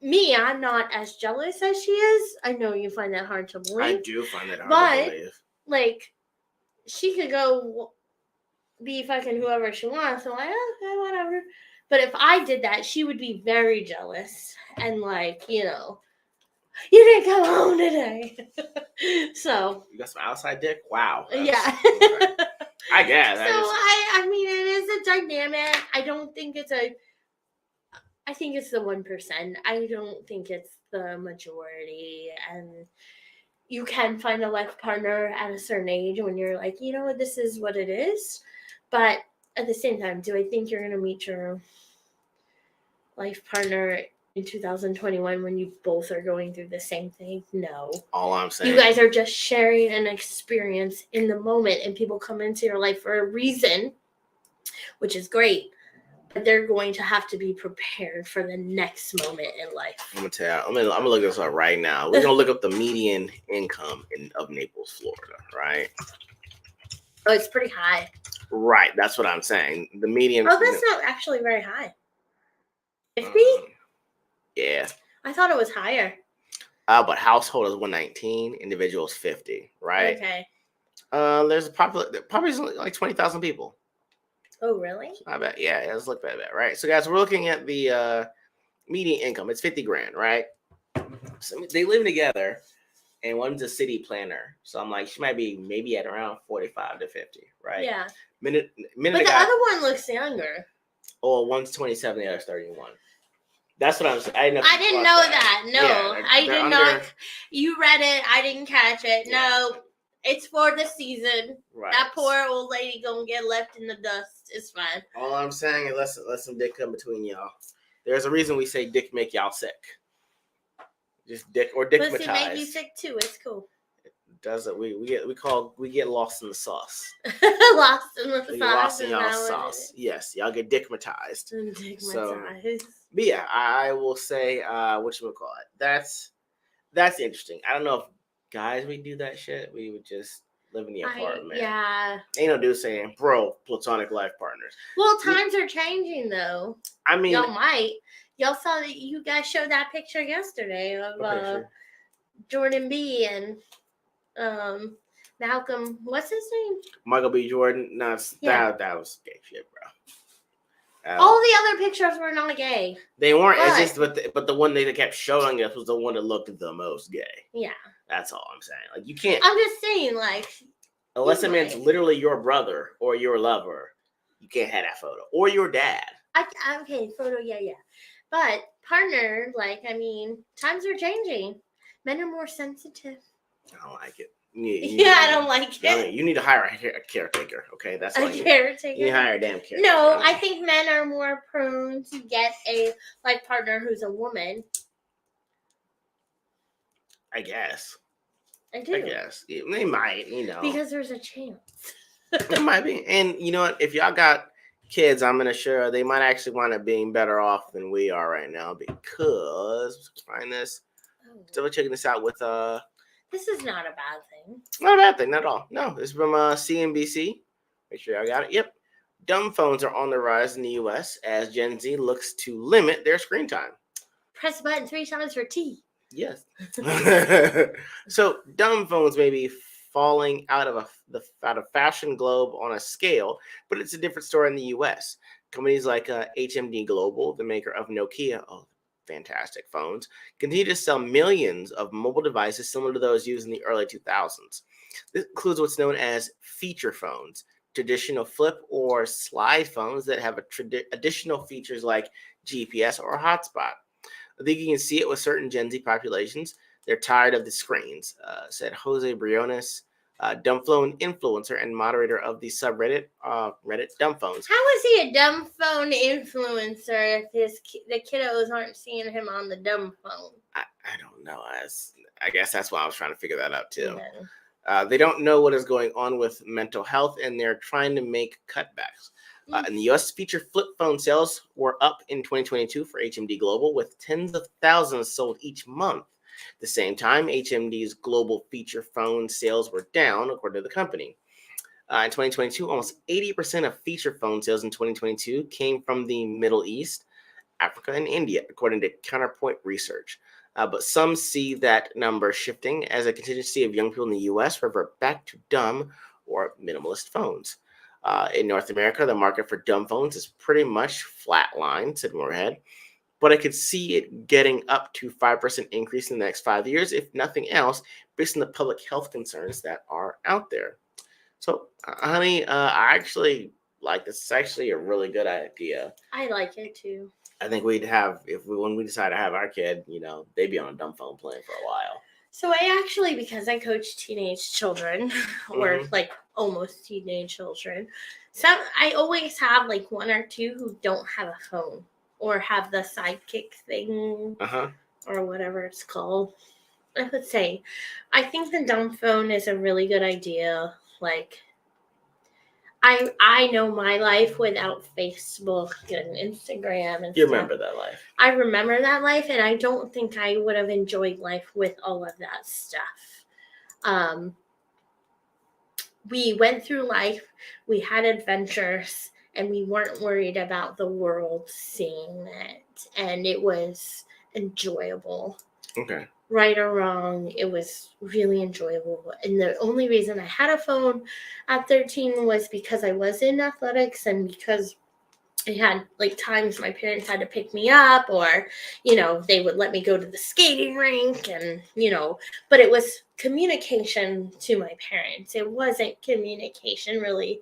me, I'm not as jealous as she is. I know you find that hard to believe. I do find that hard But, to believe. like, she could go be fucking whoever she wants. I'm like, okay, whatever. But if I did that, she would be very jealous. And, like, you didn't come home today. So, You got some outside dick? Wow. yeah. Okay. I guess. So, I mean, it is a dynamic. I don't think it's I think it's the 1%. I don't think it's the majority. And you can find a life partner at a certain age when you're like, you know what, this is what it is. But at the same time, do I think you're going to meet your life partner in 2021 when you both are going through the same thing? No. All I'm saying. You guys are just sharing an experience in the moment, and people come into your life for a reason, which is great. But they're going to have to be prepared for the next moment in life. I'm gonna tell you. I'm gonna look this up right now. We're gonna look up the median income of Naples, Florida. Right. Oh, it's pretty high. Right. That's what I'm saying. The median. Oh, that's not actually very high. 50? Yeah. I thought it was higher. But household is 119, individuals 50. Right. Okay. There's probably like 20,000 people. Oh, really? I bet. Yeah. Let's look at that. Right. So, guys, we're looking at the median income. It's 50 grand. Right. So they live together. And one's a city planner. So I'm like, she might be maybe at around 45 to 50, right? Yeah. Minute but the ago, other one looks younger. Oh, one's 27, the other's 31. That's what I'm saying. I didn't know that. No, Yeah, I they're did not. You read it. I didn't catch it. Yeah. No, it's for the season. Right. That poor old lady gonna get left in the dust. It's fine. All I'm saying is let some dick come between y'all. There's a reason we say dick make y'all sick. Just dick or dickmatized. Pussy make you sick too. It's cool. Does it? We get lost in the sauce. Lost in the We sauce. get lost in is y'all that what sauce. it Yes, y'all get dickmatized. is? Dick So, massage. But yeah, I will say whatchamacallit. That's interesting. I don't know if guys we do that shit. We would just live in the apartment. Yeah. Ain't no dude saying, bro, platonic life partners. Well, times are changing though. I mean, Y'all might. Y'all saw that you guys showed that picture yesterday of Jordan B and Malcolm. What's his name? Michael B. Jordan. No, that was gay shit, bro. All the other pictures were not gay. They weren't. It's just, but the one they kept showing us was the one that looked the most gay. Yeah. That's all I'm saying. Like, you can't. I'm just saying, like, unless it means literally your brother or your lover, you can't have that photo or your dad. Okay, photo, yeah. But partner, like, I mean, times are changing. Men are more sensitive. I don't like it. I don't like it. You need to hire a caretaker, okay? That's all a caretaker. You need to hire a damn caretaker. No, I think men are more prone to get a life partner who's a woman. I guess. I do. I guess. They might, Because there's a chance. It might be. And you know what? If y'all got kids, I'm gonna sure they might actually wind up being better off than we are right now, because let's find this. Still checking this out with This is not a bad thing. Not a bad thing, not at all. No, it's from CNBC. Make sure I got it. Yep. Dumb phones are on the rise in the U.S. as Gen Z looks to limit their screen time. Press the button 3 times for T. Yes. So dumb phones may be falling out of fashion globe on a scale, but it's a different story in the U.S. Companies like HMD Global, the maker of Nokia, fantastic phones, continue to sell millions of mobile devices similar to those used in the early 2000s. This includes what's known as feature phones, traditional flip or slide phones that have additional features like GPS or a hotspot. I think you can see it with certain Gen Z populations. They're tired of the screens, said Jose Briones, dumb phone influencer and moderator of the subreddit Reddit Dumb Phones. How is he a dumb phone influencer if the kiddos aren't seeing him on the dumb phone? I don't know. I guess that's why I was trying to figure that out too. Yeah. They don't know what is going on with mental health, and they're trying to make cutbacks. In the U.S., feature flip phone sales were up in 2022 for HMD Global, with tens of thousands sold each month. At the same time, HMD's global feature phone sales were down, according to the company. In 2022, almost 80% of feature phone sales in 2022 came from the Middle East, Africa, and India, according to Counterpoint Research. But some see that number shifting as a contingency of young people in the U.S. revert back to dumb or minimalist phones. In North America, the market for dumb phones is pretty much flatlined, said Moorhead, but I could see it getting up to 5% increase in the next 5 years, if nothing else, based on the public health concerns that are out there. So, honey, I actually like this. It's actually a really good idea. I like it too. I think we'd have, when we decide to have our kid, they'd be on a dumb phone playing for a while. So I actually, because I coach teenage children, or Mhm. like almost teenage children, I always have like one or two who don't have a phone or have the sidekick thing Uh-huh. or whatever it's called. I would say, I think the dumb phone is a really good idea. Like, I know my life without Facebook and Instagram and You stuff. remember that life. I remember that life, and I don't think I would have enjoyed life with all of that stuff. We went through life, we had adventures, and we weren't worried about the world seeing it, and it was enjoyable. Okay. Right or wrong, it was really enjoyable. And the only reason I had a phone at 13 was because I was in athletics and because I had like times my parents had to pick me up, or they would let me go to the skating rink, and but it was communication to my parents. It wasn't communication really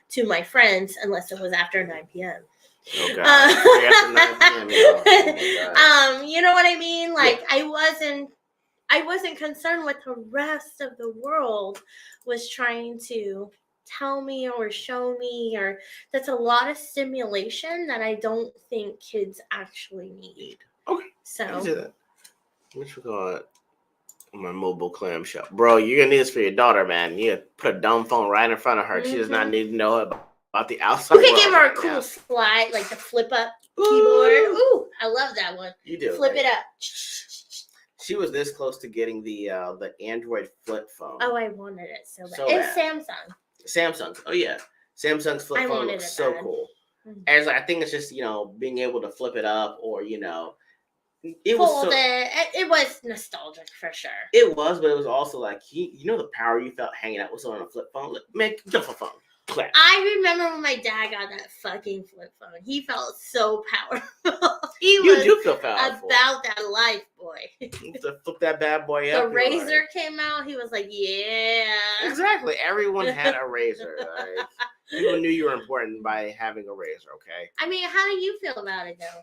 to my friends unless it was after 9 p.m. Oh, God. After 9 p.m., oh, my God. You know what I mean? Like, Yeah. I wasn't concerned what the rest of the world was trying to tell me or show me, or that's a lot of stimulation that I don't think kids actually need. Okay. So I can see that. What you call it? My mobile clamshell. Bro, you're gonna need this for your daughter, man. You put a dumb phone right in front of her. She does not need to know about the outside you can world give her a right cool now. slide, like the flip up keyboard. Ooh, I love that one. You do. Flip right? it up. She was this close to getting the Android flip phone. Oh, I wanted it so bad. So It's bad. Samsung. Oh yeah, Samsung's flip I phone wanted looks it so bad. cool. Mhm. As I think it's just being able to flip it up, or it Fold was it was nostalgic for sure. It was, but it was also like the power you felt hanging out with someone on a flip phone. Like, man, get off a phone. Clap. I remember when my dad got that fucking flip phone. He felt so powerful. He You was do feel powerful. about that life, boy. To flip that bad boy up. The razor came out. He was like, yeah. Exactly. Everyone had a razor. Right? People knew you were important by having a razor. Okay. I mean, how do you feel about it though?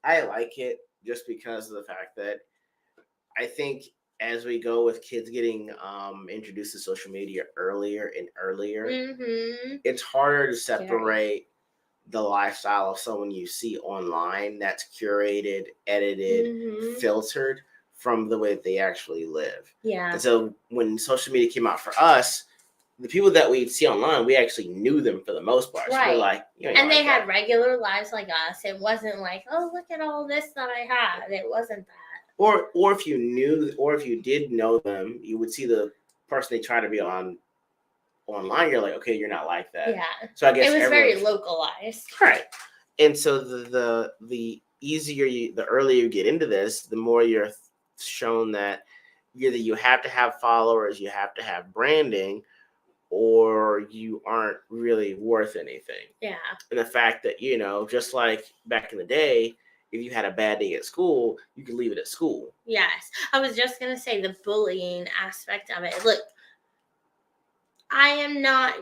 I like it just because of the fact that I think as we go with kids getting introduced to social media earlier and earlier, it's harder to separate the lifestyle of someone you see online that's curated, edited, filtered from the way that they actually live. Yeah. And so when social media came out for us, the people that we see online, we actually knew them for the most part. So Right. we're like, and they had regular lives like us. It wasn't like, oh, look at all this that I had. It wasn't that. Or if you knew, or if you did know them, you would see the person they try to be online. You're like, okay, you're not like that. Yeah. So I guess it was very localized. Right. And so the easier the earlier you get into this, the more you're shown that either you have to have followers, you have to have branding, or you aren't really worth anything. Yeah. And the fact that, just like back in the day, if you had a bad day at school, you could leave it at school. Yes. I was just going to say the bullying aspect of it. Look, I am not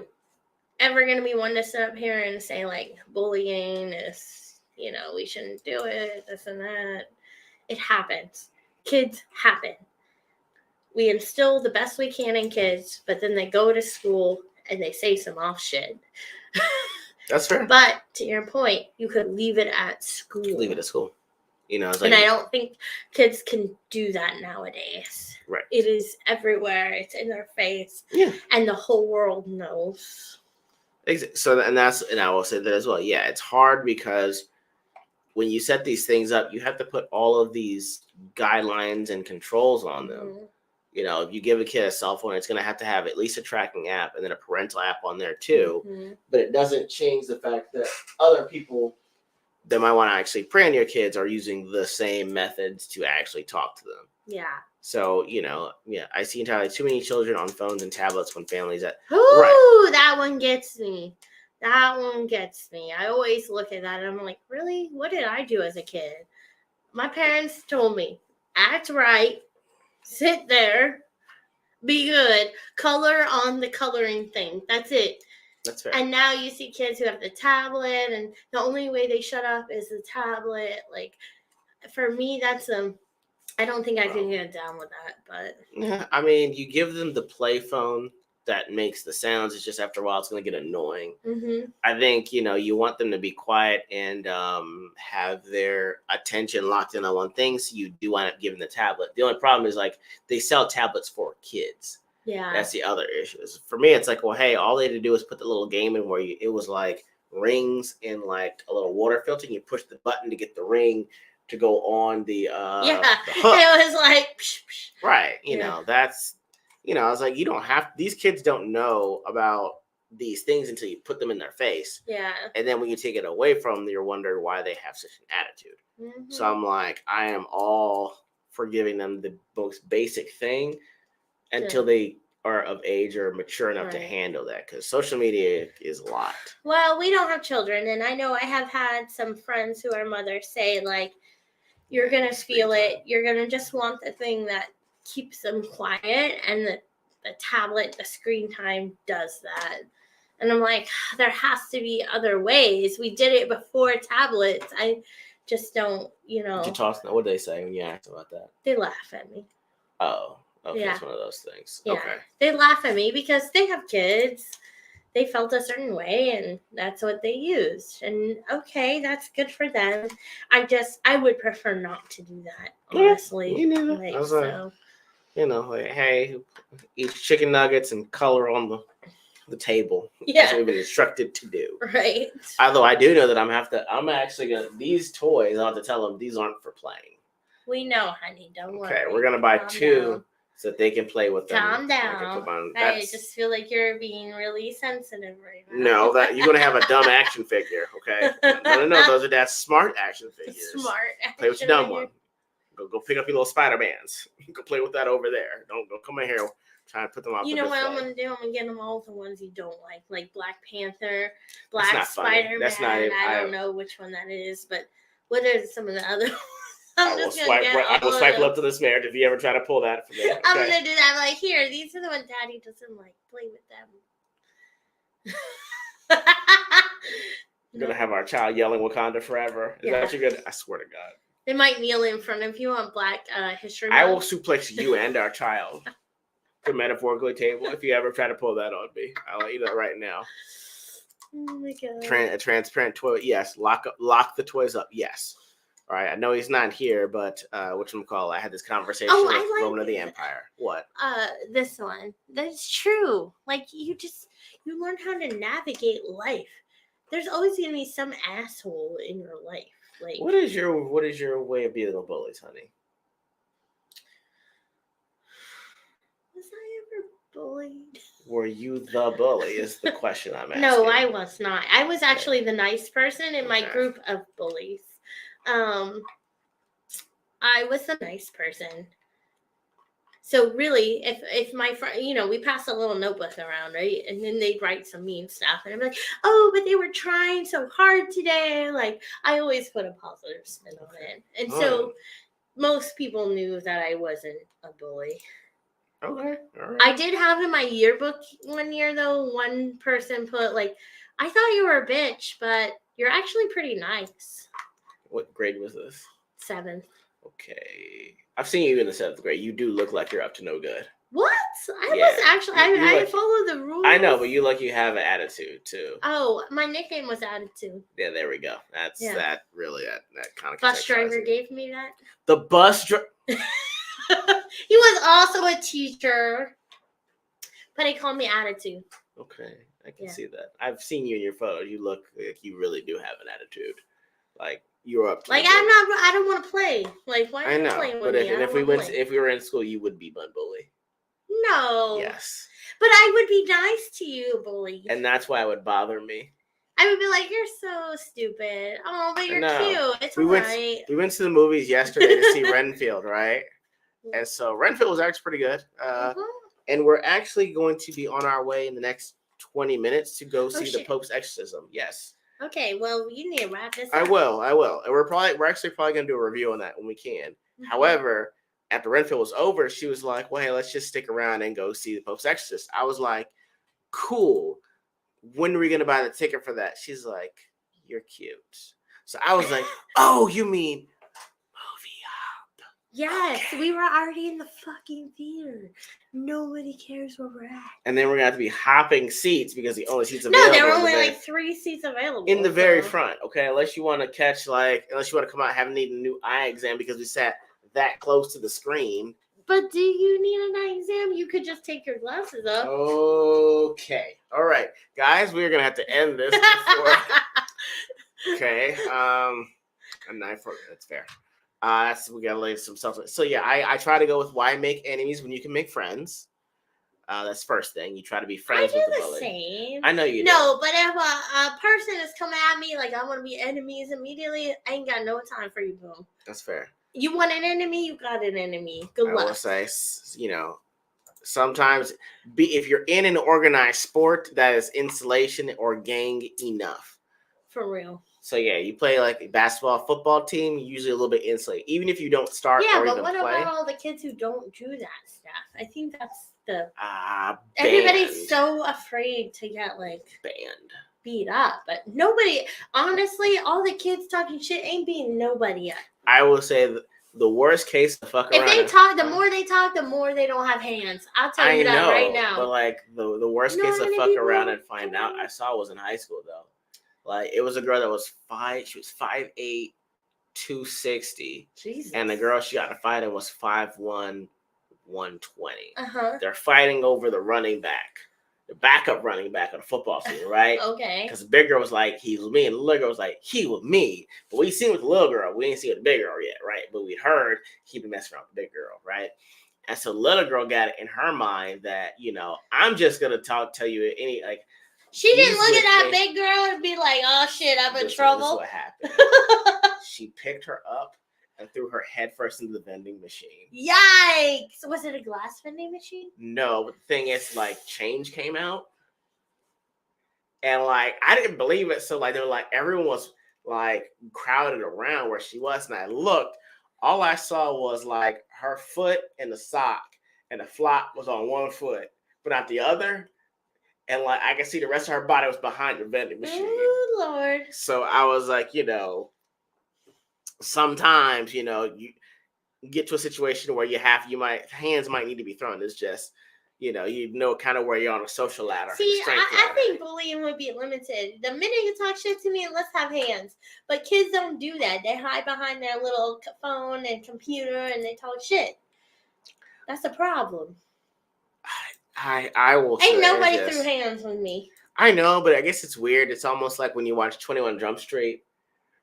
ever going to be one to sit up here and say, like, bullying is, we shouldn't do it, this and that. It happens. Kids happen. We instill the best we can in kids, but then they go to school and they say some off shit. That's fair. But to your point, you could leave it at school. Leave it at school. It's and I don't think kids can do that nowadays. Right. It is everywhere. It's in their face. Yeah. And the whole world knows. So, and I will say that as well. Yeah, it's hard because when you set these things up, you have to put all of these guidelines and controls on them. If you give a kid a cell phone, it's going to have at least a tracking app and then a parental app on there too. But it doesn't change the fact that other people they might want to actually prey on your kids are using the same methods to actually talk to them. Yeah. So, I see entirely too many children on phones and tablets when families Ooh, that one gets me. That one gets me. I always look at that and I'm like, really? What did I do as a kid? My parents told me, act right, sit there, be good, color on the coloring thing. That's it. That's fair. And now you see kids who have the tablet, and the only way they shut up is the tablet. Like, for me, that's I don't think I can get down with that, but Yeah, I mean, you give them the play phone that makes the sounds. It's just after a while, it's going to get annoying. I think, you want them to be quiet and have their attention locked in on one thing. So you do wind up giving the tablet. The only problem is like they sell tablets for kids. yeah, That's the other issue. For me, it's like, well, hey, all they had to do was put the little game in where it was like rings in like a little water filter. And you push the button to get the ring to go on the yeah. the hook. It was like, psh, psh. Right. Yeah. That's, I was like, you don't have, these kids don't know about these things until you put them in their face. Yeah. And then when you take it away from them, you're wondering why they have such an attitude. So I'm like, I am all for giving them the most basic thing until they are of age or mature enough to handle that, because social media is a lot. Well, we don't have children, and I know I have had some friends who are mothers say, like, you're going to feel it. You're going to just want the thing that keeps them quiet, and the tablet, the screen time does that. And I'm like, there has to be other ways. We did it before tablets. I just don't, Did you talk? What did they say when you asked about that? They laugh at me. Oh, okay. Yeah. It's one of those things. Yeah. Okay. They laugh at me because they have kids. They felt a certain way, and that's what they used. And okay, that's good for them. I would prefer not to do that, honestly. Me neither. Like, I was like, hey, eat chicken nuggets and color on the table. Yeah. That's what we've been instructed to do. Right. Although I do know that I'm actually gonna, these toys, I'll have to tell them these aren't for playing. We know, honey. Don't worry. Okay, we're gonna buy Calm 2 down. so that they can play with them. Calm down. I just feel like you're being really sensitive right now. No, that you're gonna have a dumb action figure. Okay. No. Those are that smart action figures. Smart. Play with your dumb one. Go pick up your little Spider-Mans. Go play with that over there. Don't come in here trying to put them out. You know what I'm gonna do? I'm gonna get them all the ones you don't like Black Panther, Black Spider-Man. That's not it. I don't know which one that is, but what are some of the other ones? I will swipe up to this marriage if you ever try to pull that for me. Okay. I'm gonna do that. I'm like, here, these are the ones Daddy doesn't like. Play with them. You're gonna have our child yelling Wakanda forever. Is that what you're gonna? I swear to God. They might kneel in front of you on Black History I will Month. suplex you and our child to metaphorically table if you ever try to pull that on me. I'll let you know right now. Oh my God. A transparent toy, yes. Lock the toys up, yes. All right, I know he's not here, but whatchamacallit, I had this conversation with Roman of the Empire. What? This one. That's true. Like, you learn how to navigate life. There's always gonna be some asshole in your life. Like, what is your way of dealing with bullies, honey? Was I ever bullied? Were you the bully? Is the question I'm asking. No, I was not. I was actually the nice person in my group of bullies. I was the nice person. So really, if my friend, we pass a little notebook around, right? And then they'd write some mean stuff. And I'm like, oh, but they were trying so hard today. Like, I always put a positive spin on it. And so most people knew that I wasn't a bully. Okay. All right. I did have in my yearbook one year, though, one person put, like, I thought you were a bitch, but you're actually pretty nice. What grade was this? 7th. Okay. I've seen you in the 7th grade. You do look like you're up to no good. What? I follow the rules. I know, but you have an attitude too. Oh, my nickname was Attitude. Yeah, there we go. That kind of bus driver gave me that. The bus driver. He was also a teacher, but he called me Attitude. Okay, I can see that. I've seen you in your photo. You look like you really do have an attitude. Like you're up to. Like I don't want to play. Like why are you playing with me? If we were in school, you would be my bully. No. Yes. But I would be nice to you, bully. And that's why it would bother me. I would be like, you're so stupid. Oh, but you're No. cute. It's We alright. went to the movies yesterday to see Renfield, right? And so Renfield was actually pretty good. And we're actually going to be on our way in the next 20 minutes to go see the shit. Pope's exorcism. Yes. Okay, well, you need to wrap this up. I will. And we're actually probably gonna do a review on that when we can. However, after Renfield was over, she was like, well, hey, let's just stick around and go see the Pope's exorcist. I was like, cool. When are we gonna buy the ticket for that? She's like, you're cute. So I was like, oh, you mean movie hop? Yes, Okay. we were already in the fucking theater. Nobody cares where we're at. And then we're gonna have to be hopping seats because the only seats available. No, there were only like 3 seats available in the very front. Okay, unless you want to come out having need a new eye exam because we sat that close to the screen. But do you need an eye exam? You could just take your glasses off. Okay. All right. Guys, we're gonna have to end this before. Okay. A knife for that's fair. So we gotta lay some stuff. So yeah, I try to go with why make enemies when you can make friends. That's first thing. You try to be friends with the bully. Same. I know you do. No, but if a person is coming at me like I want to be enemies immediately, I ain't got no time for you, boo. That's fair. You want an enemy, you got an enemy. Good luck. I will say, sometimes if you're in an organized sport, that is insulation or gang enough. For real. So yeah, you play like a basketball, football team, usually a little bit insulated. Even if you don't start or even play. Yeah, but what about all the kids who don't do that stuff? I think that's the banned. everybody's so afraid to get banned, beat up, but nobody. Honestly, all the kids talking shit ain't beating nobody up. I will say the worst case to fuck around. If they talk, the more they talk, the more they don't have hands. I'll tell you that right now. But the worst case to fuck around and find out I saw was in high school though. It was a girl that was 5'8", 260. Jesus. And the girl she got to fight in was 5'1", 120. They're fighting over the running back, the backup running back on the football team, right? Okay. Because the big girl was like, he was me, and the little girl was like, he was me. But we seen with the little girl, we didn't see with the big girl yet, right? But we heard he been messing around with the big girl, right? And so the little girl got it in her mind that, I'm just gonna tell you any She didn't look at that big girl and be like, oh shit, I'm in trouble. This is what happened. She picked her up and threw her head first into the vending machine. Yikes! Was it a glass vending machine? No, but the thing is, change came out. And, I didn't believe it. So, they were everyone was, crowded around where she was. And I looked. All I saw was, her foot and the sock. And the flop was on one foot, but not the other. And, I could see the rest of her body was behind the vending machine. Oh, Lord. So, I was like, sometimes, you get to a situation where hands might need to be thrown. It's just, kind of where you're on a social ladder. See, I think bullying would be limited. The minute you talk shit to me, let's have hands. But kids don't do that. They hide behind their little phone and computer and they talk shit. That's a problem. I will say. Ain't nobody threw hands with me. I know, but I guess it's weird. It's almost like when you watch 21 Jump Street.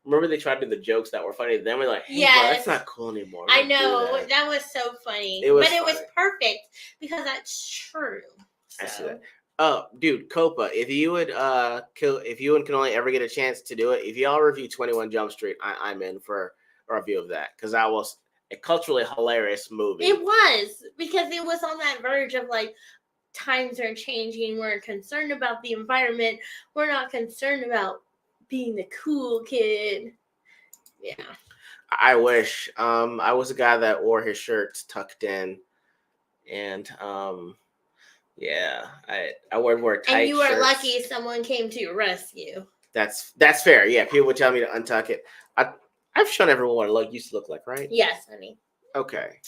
Remember they tried to do the jokes that were funny. Then we're like, hey, bro, that's not cool anymore. I know. That was so funny. It was perfect because that's true. So. I see that. Oh, dude, Copa, if you can only ever get a chance to do it, if y'all review 21 Jump Street, I'm in for a review of that because that was a culturally hilarious movie. It was because it was on that verge of times are changing. We're concerned about the environment. We're not concerned about being the cool kid. Yeah. I wish. I was a guy that wore his shirts tucked in. And yeah, I would wear tight shirts. And you were lucky someone came to your rescue. That's fair. Yeah, people would tell me to untuck it. I've shown everyone what it used to look like, right? Yes, honey. Okay.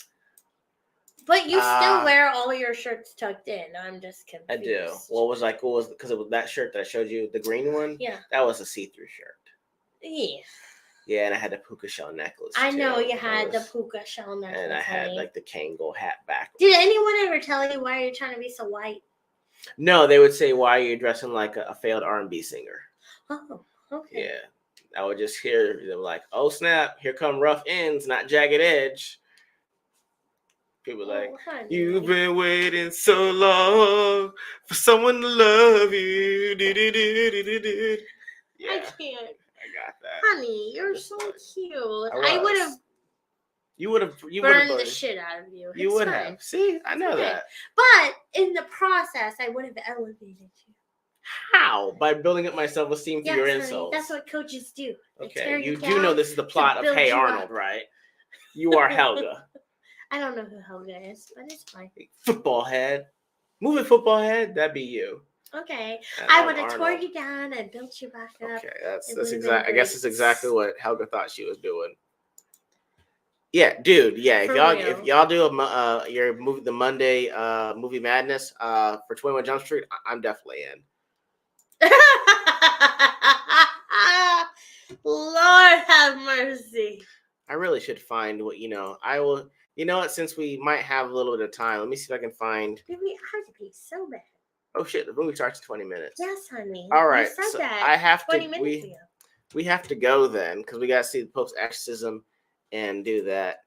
But you still wear all your shirts tucked in. I'm just confused. I do. Because it was that shirt that I showed you, the green one? Yeah. That was a see-through shirt. Yeah. Yeah, and I had the puka shell necklace. I know you had the puka shell necklace. And I had the Kangol hat back. Did anyone ever tell you why you're trying to be so white? No, they would say, why are you dressing like a failed R&B singer? Oh, okay. Yeah. I would just hear them like, oh snap, here come rough ends, not jagged edge. People honey. You've been waiting so long for someone to love you. Yeah, I can't. I got that. Honey, you're That's so fine. cute. I I would was. have You would have burned the shit out of you. You It's would fine. have. See, I know okay. that. But in the process, I would have elevated you. How? By building up my self-esteem through Yes, your honey, insults. that's what coaches do. They Okay, tear you down do know this is the plot of build Hey you Arnold, up. right? You are Helga. I don't know who Helga is, but it's fine. Football head. Moving football head, that'd be you. Okay. And I I'm would have tore Arnold. you down and built you back up. Okay, that's It would've been exactly. I guess great. it's exactly what Helga thought she was doing. Yeah, dude. Yeah, For if real. y'all do your movie, the Monday movie madness for 21 Jump Street, I'm definitely in. Lord have mercy. I really should find what I will. You know what? Since we might have a little bit of time, let me see if I can find. Baby, I have to pee so bad. Oh shit! The movie starts in 20 minutes. Yes, honey. All right, You said so that I have 20 to. minutes ago. We have to go then because we got to see the Pope's exorcism and do that.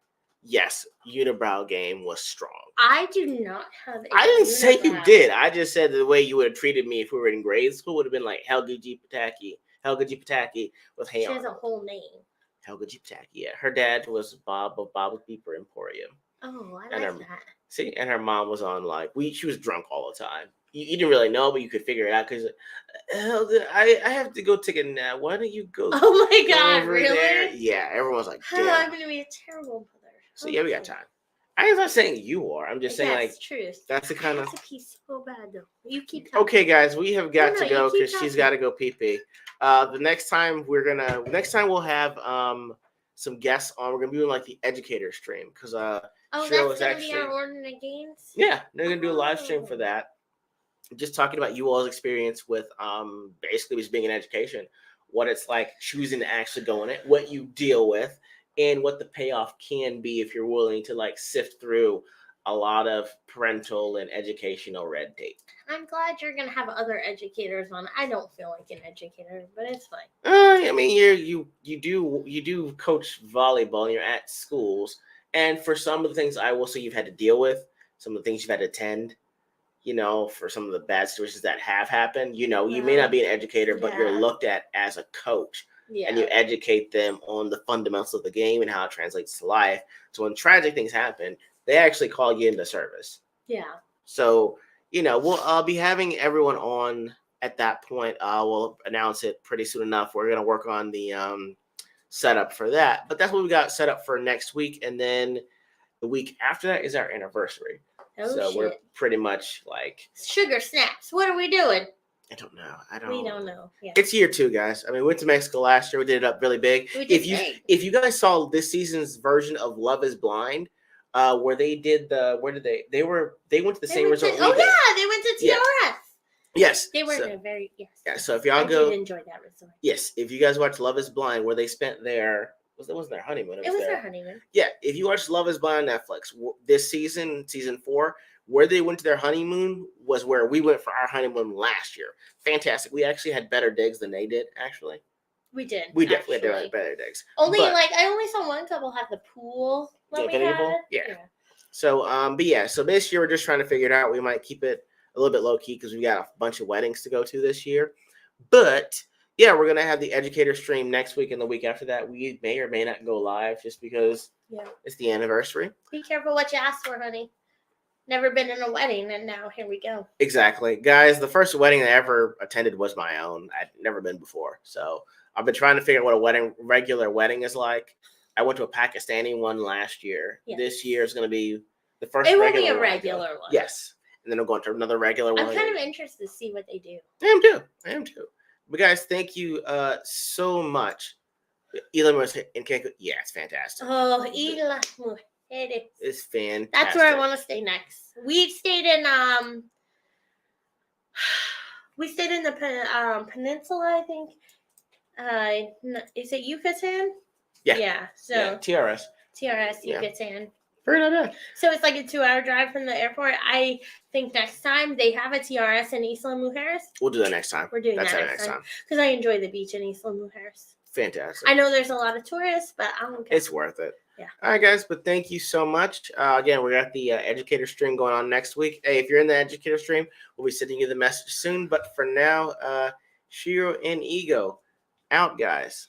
Yes, unibrow game was strong. I do not have a I didn't say you unibrow. did. I just said the way you would have treated me if we were in grade school would have been like Helga G. Pataki. Helga G. Pataki with Hey She has a Arnold. whole name. Helga G. Pataki, yeah. Her dad was Bob of Bob's Beeper Emporium. Oh, I And like her- that. See, and her mom was on she was drunk all the time. You didn't really know, but you could figure it out because Helga, I have to go take a nap. Why don't you go? Oh my go God, over really? there? Yeah, everyone's like, Oh, damn. I'm going to be a terrible mother. So yeah, we got time. I'm not saying you are. I'm just saying Yes, like truth. that's the kind I of. have to pee so bad though. You keep talking. Okay, guys, we have got No, to you go keep because she's talking. got to go pee pee. The next time we'll have some guests on. We're gonna be doing like the educator stream because Oh, Cheryl that's is going to be actually our ordinary games? yeah they're gonna do a live stream for Oh. that. Just talking about you all's experience with basically just being in education, what it's like choosing to actually go in it, what you deal with, and what the payoff can be if you're willing to like sift through a lot of parental and educational red tape. I'm glad you're going to have other educators on. I don't feel like an educator, but it's fine. I mean, you do coach volleyball and you're at schools, and for some of the things I will say you've had to deal with, some of the things you've had to attend, for some of the bad situations that have happened, you may not be an educator, but you're Yeah. looked at as a coach, Yeah. and you educate them on the fundamentals of the game and how it translates to life. So when tragic things happen, they actually call you into service. Yeah. So, we'll be having everyone on at that point. We'll announce it pretty soon enough. We're going to work on the setup for that. But that's what we got set up for next week. And then the week after that is our anniversary. Oh, so shit. we're pretty much like... Sugar snaps. What are we doing? I don't know. We don't know. Yeah. It's year 2, guys. I mean, we went to Mexico last year. We did it up really big. We did big. If you guys saw this season's version of Love is Blind, where they did they went to the same resort we did. Yeah, they went to TRS. Yeah. Yes. They were so, in a very Yeah, so if y'all I go... did enjoy that resort. Yes, if you guys watch Love is Blind, where they spent their... It wasn't their honeymoon. It was their honeymoon. Yeah, if you watch Love is Blind on Netflix, this season 4, where they went to their honeymoon was where we went for our honeymoon last year. Fantastic. We actually had better digs than they did, actually. We did. We definitely had better digs. I only saw one couple have the pool. Yeah. So, so this year we're just trying to figure it out. We might keep it a little bit low key because we got a bunch of weddings to go to this year. But yeah, we're gonna have the educator stream next week and the week after that. We may or may not go live just because it's the anniversary. Be careful what you ask for, honey. Never been in a wedding, and now here we go. Exactly. Guys, the first wedding I ever attended was my own. I'd never been before. So I've been trying to figure out what a regular wedding is like. I went to a Pakistani one last year. Yes. This year is going to be the first It will regular be a one. regular one. Yes. And then I'm going to another regular one. I'm kind of interested to see what they do. I am too. But guys, thank you so much. Elam was in Cancun. Yeah, it's fantastic. Oh, Isla Mujeres. It's fantastic. That's where I want to stay next. We stayed in the peninsula, I think. Is it Yucatan? Yeah. Yeah. So yeah, TRS. Yucatan. Very not bad. So it's like a 2-hour drive from the airport. I think next time they have a TRS in Isla Mujeres. We'll do that next time. We're doing that next time because I enjoy the beach in Isla Mujeres. Fantastic. I know there's a lot of tourists, but I don't care. It's worth it. Yeah. All right, guys. But thank you so much. Again, we got the educator stream going on next week. Hey, if you're in the educator stream, we'll be sending you the message soon. But for now, Shiro and E.G.O, out, guys.